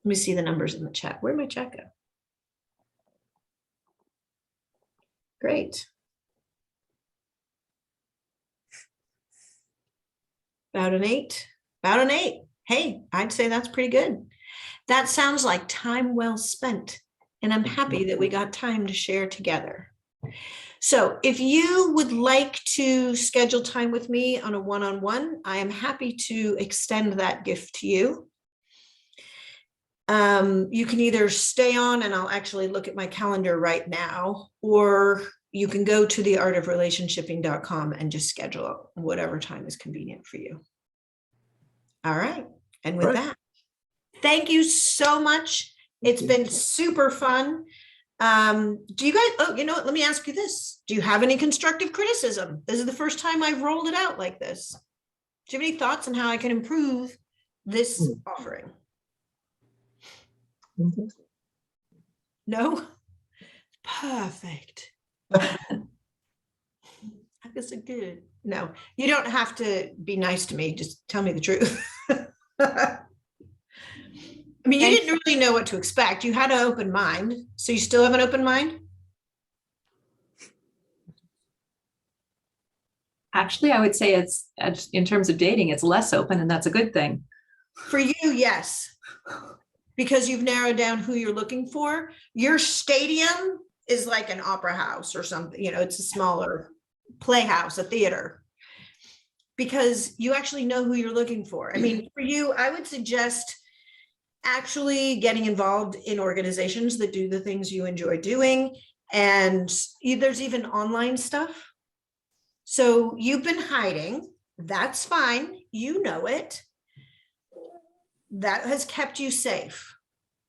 Let me see the numbers in the chat. Where'd my chat go? Great. About an 8. About an 8. Hey, I'd say that's pretty good. That sounds like time well spent. And I'm happy that we got time to share together. So if you would like to schedule time with me on a one-on-one, I am happy to extend that gift to you. You can either stay on and I'll actually look at my calendar right now, or you can go to theartofrelationshipping.com and just schedule whatever time is convenient for you. All right. And with that, thank you so much. It's been super fun. Do you guys, oh, you know what? Let me ask you this. Do you have any constructive criticism? This is the first time I've rolled it out like this. Do you have any thoughts on how I can improve this offering? No? Perfect. I guess it's good. No, you don't have to be nice to me. Just tell me the truth. I mean, you didn't really know what to expect. You had an open mind. So you still have an open mind? Actually, I would say it's in terms of dating, it's less open, and that's a good thing. For you, yes. Because you've narrowed down who you're looking for. Your stadium is like an opera house or something, you know, it's a smaller playhouse, a theater. Because you actually know who you're looking for. I mean, for you, I would suggest actually getting involved in organizations that do the things you enjoy doing. And there's even online stuff. So you've been hiding. That's fine. You know it. That has kept you safe.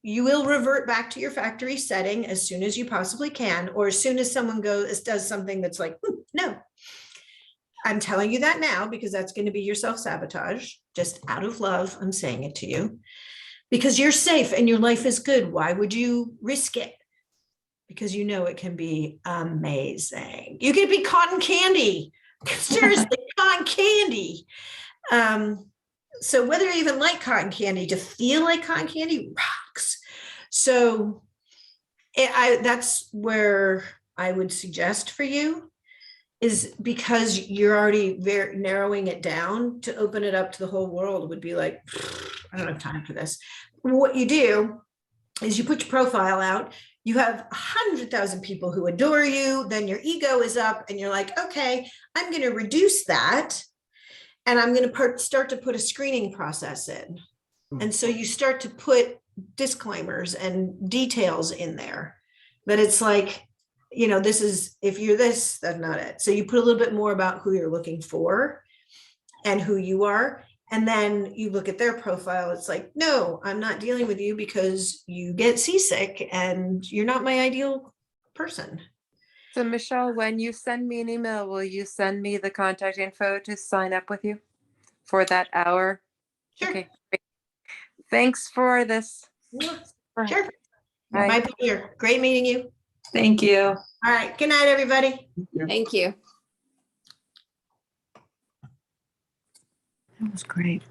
You will revert back to your factory setting as soon as you possibly can, or as soon as someone does something that's like, no. I'm telling you that now because that's going to be your self-sabotage. Just out of love, I'm saying it to you. Because you're safe and your life is good. Why would you risk it? Because you know it can be amazing. You can be cotton candy. Seriously, cotton candy. So whether you even like cotton candy, to feel like cotton candy rocks. So that's where I would suggest for you, is because you're already very narrowing it down. To open it up to the whole world would be like, I don't have time for this. What you do is you put your profile out. You have 100,000 people who adore you. Then your ego is up and you're like, okay, I'm going to reduce that. And I'm going to start to put a screening process in. And so you start to put disclaimers and details in there that it's like, you know, this is, if you're this, that's not it. So you put a little bit more about who you're looking for and who you are. And then you look at their profile. It's like, no, I'm not dealing with you because you get seasick and you're not my ideal person. So Michelle, when you send me an email, will you send me the contact info to sign up with you for that hour? Sure. Okay. Great. Thanks for this. Sure. My pleasure. Great meeting you. Thank you. All right. Good night, everybody. Thank you. That was great.